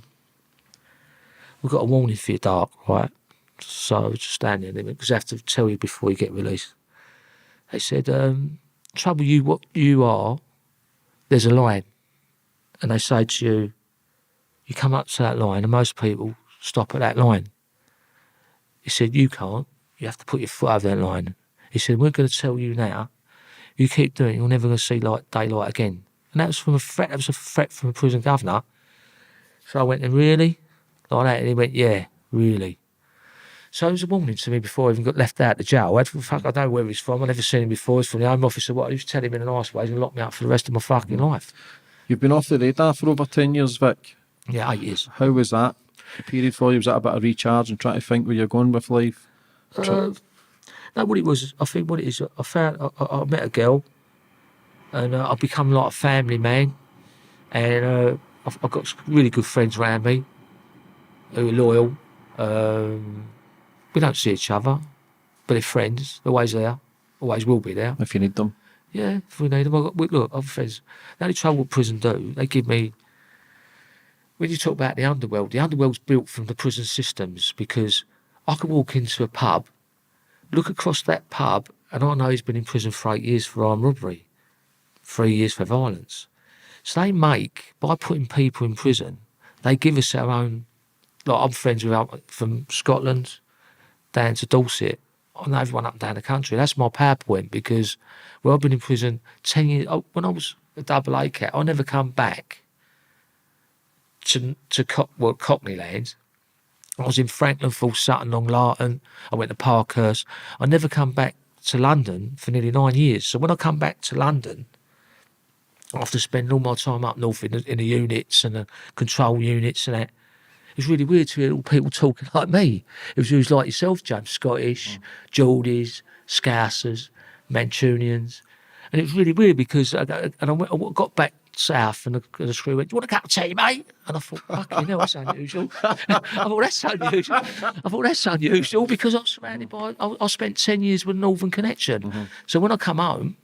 we've got a warning for you, Dark, right? So I was just standing there, because I have to tell you before you get released. They said, trouble you, what you are, there's a line. And they say to you, you come up to that line, and most people stop at that line. He said, you can't. You have to put your foot over that line. He said, we're going to tell you now, you keep doing it, you're never going to see daylight again. And that was from a threat. That was a threat from a prison governor. So I went, and really? Like that? And he went, yeah, really. So it was a warning to me before I even got left out of the jail. I don't know where he's from. I've never seen him before. He's from the Home Office or what. He was telling me in a nice way. He's going to lock me up for the rest of my fucking life. You've been off the radar for over 10 years, Vic. Yeah, 8 years. How was that period for you? Was that a bit of recharge and trying to think where you're going with life? No, what it was, I think what it is, I met a girl, and I've become like a family man, and I've got really good friends around me who are loyal. We don't see each other, but they're friends. They're always there, always will be there. If you need them. Yeah, if we need them. Look, I've friends. The only trouble with prison do, they give me, when you talk about the underworld's built from the prison systems, because I could walk into a pub, look across that pub, and I know he's been in prison for 8 years for armed robbery, 3 years for violence. So they make, by putting people in prison, they give us our own, like I'm friends with from Scotland down to Dorset. I know everyone up and down the country. That's my PowerPoint, because I've been in prison 10 years. When I was a double A cat, I never come back to Cockney land. I was in Franklin, Full Sutton, Long Larton. I went to Parkhurst. I never come back to London for nearly 9 years. So when I come back to London, after spending all my time up north in the units and the control units and that, it's really weird to hear all people talking like me. It was like yourself, James, Scottish, Geordies, Scousers, Mancunians. And it was really weird because I got back south and the screw went, do you want a cup of tea, mate? And I thought, fucking hell, that's unusual. I thought, that's unusual because I'm surrounded by, I spent 10 years with Northern Connection. Mm-hmm. So when I come home,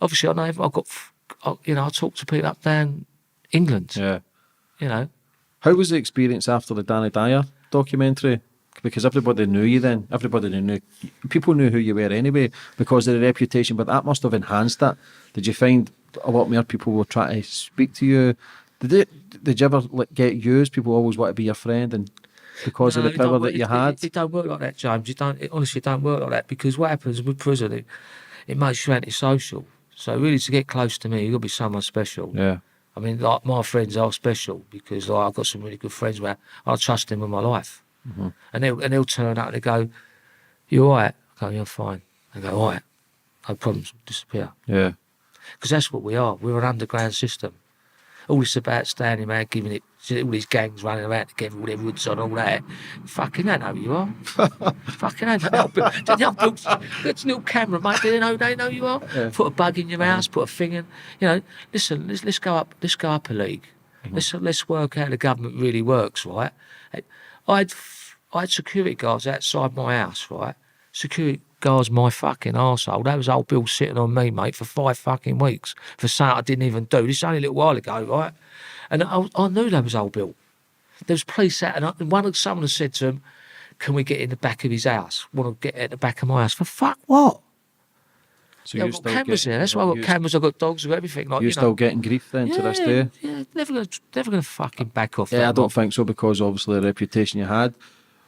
obviously I know I talk to people up down England. Yeah. You know. How was the experience after the Danny Dyer documentary? Because everybody knew you then. People knew who you were anyway because of the reputation, but that must have enhanced that. Did you find a lot more people were trying to speak to you? Did you ever get used? People always want to be your friend, and because of the power that you had? It don't work like that, James. Honestly, it don't work like that, because what happens with prison, it makes you antisocial. So really, to get close to me, you've got to be someone special. Yeah. I mean, like, my friends are special because I've got some really good friends where I trust them with my life. Mm-hmm. And they'll turn up and they go, you all right? I go, yeah, fine. They go, all right, no problems, disappear. Yeah. Because that's what we are. We're an underground system. All this about standing around, giving it, all these gangs running around together, all their hoods on, all that. Fucking they know who you are. Fucking they know. Got a little camera, mate. They know you are. Yeah. Put a bug in your house, put a thing in. Listen, let's go up a league. Mm-hmm. Let's work out how the government really works, right? I had security guards outside my house, right? Security guards my fucking arsehole. That was old Bill sitting on me, mate, for 5 fucking weeks for something I didn't even do. This is only a little while ago, right? And I knew that was old Bill. There was police out, and someone had said to him, can we get in the back of his house? Want to get at the back of my house? For fuck what? So I've got cameras there. That's why I've got cameras, I've got dogs, I've got everything. Like, you're still getting grief then to this day? Yeah, never gonna fucking back off. Yeah, I don't think so, because obviously the reputation you had.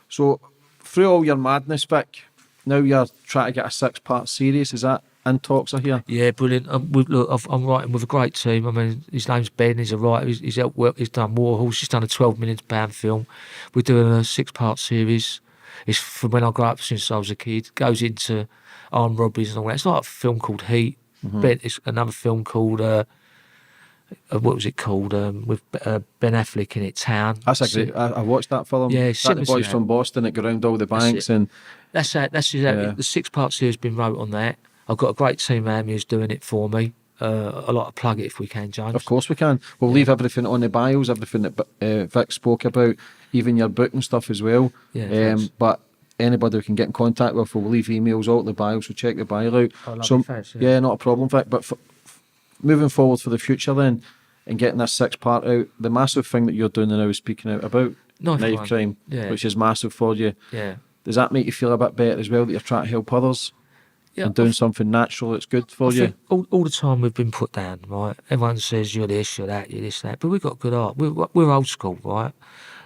So, through all your madness, Vic, now you're trying to get a 6-part series. Is that in talks, I hear? Yeah, brilliant. I'm writing with a great team. I mean, his name's Ben. He's a writer. He's helped work. He's done Warhorse. He's done a £12 million film. We're doing a 6-part series. It's from when I grew up since I was a kid. Goes into armed robberies and all that. It's like a film called Heat. It's another film called what was it called? With Ben Affleck in it, Town. That's a great. I watched that film. Yeah, That the boys from Boston that go around all the banks it. and That's exactly the 6-part series been wrote on that. I've got a great team around me who's doing it for me. I'd like to plug it if we can, James. of course we can. We'll leave everything on the bios, everything that Vic spoke about, even your book and stuff as well. Yeah, thanks. But anybody we can get in contact with, we'll leave emails out in the bios. We'll check the bio out. Oh, lovely, thanks, yeah, not a problem, Vic. But moving forward for the future then, and getting this 6-part out, the massive thing that you're doing now is speaking out about knife crime, which is massive for you. Yeah. Does that make you feel a bit better as well, that you're trying to help others and doing something natural that's good for you? All the time we've been put down, right? Everyone says you're this, you're that, you're this, that. But we've got good art. We're old school, right?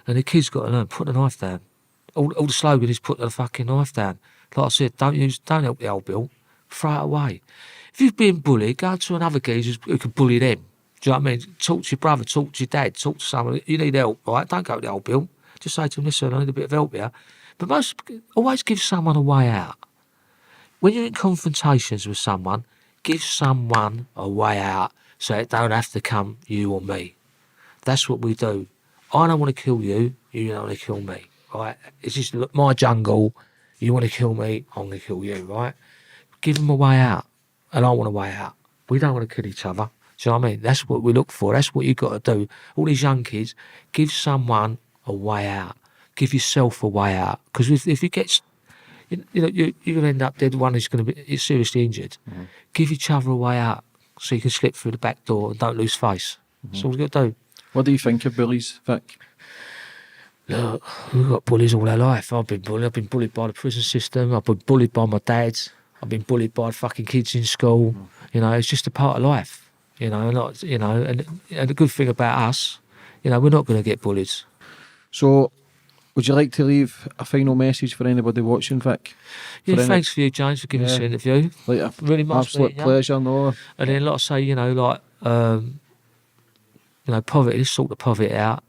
And the kids got to learn, put the knife down. All the slogan is put the fucking knife down. Like I said, don't help the old Bill. Throw it away. If you've been bullied, go to another geezer who can bully them. Do you know what I mean? Talk to your brother, talk to your dad, talk to someone. You need help, right? Don't go to the old Bill. Just say to him, listen, I need a bit of help here. But always give someone a way out. When you're in confrontations with someone, give someone a way out so it don't have to come you or me. That's what we do. I don't want to kill you, you don't want to kill me, right? It's just my jungle. You want to kill me, I'm going to kill you, right? Give them a way out, and I want a way out. We don't want to kill each other. Do you know what I mean? That's what we look for. That's what you've got to do. All these young kids, give someone a way out. Give yourself a way out. Because if you get, you're going to end up dead. One who's going to be seriously injured. Give each other a way out so you can slip through the back door and don't lose face. That's all we've got to do. What do you think of bullies, Vic? Look, we've got bullies all our life. I've been bullied. I've been bullied by the prison system. I've been bullied by my dad. I've been bullied by fucking kids in school. You know, it's just a part of life. You know, and the good thing about us, we're not going to get bullied. So, would you like to leave a final message for anybody watching, Vic? Thanks for you, James, for giving us an interview. Like a really much absolute pleasure, no? And then, like I say, poverty. Let's sort the poverty out.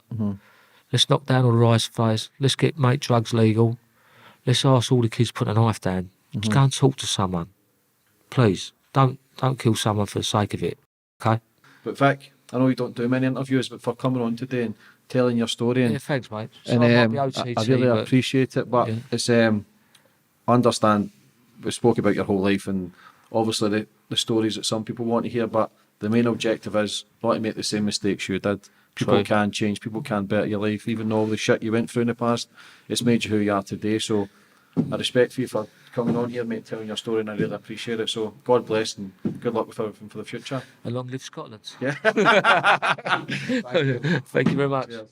Let's knock down all the rice fires. Let's make drugs legal. Let's ask all the kids to put a knife down. Just go and talk to someone, please. Don't kill someone for the sake of it. Okay. But Vic, I know you don't do many interviews, but for coming on today and telling your story, and thanks, mate. And I really appreciate it. But it's I understand we spoke about your whole life, and obviously the stories that some people want to hear. But the main objective is not to make the same mistakes you did. People can change. People can better your life. Even though all the shit you went through in the past, it's made you who you are today. So I respect for you for coming on here, mate, telling your story, and I really appreciate it. So God bless and good luck with everything for the future. And long live Scotland. Yeah. Thank you very much. Cheers.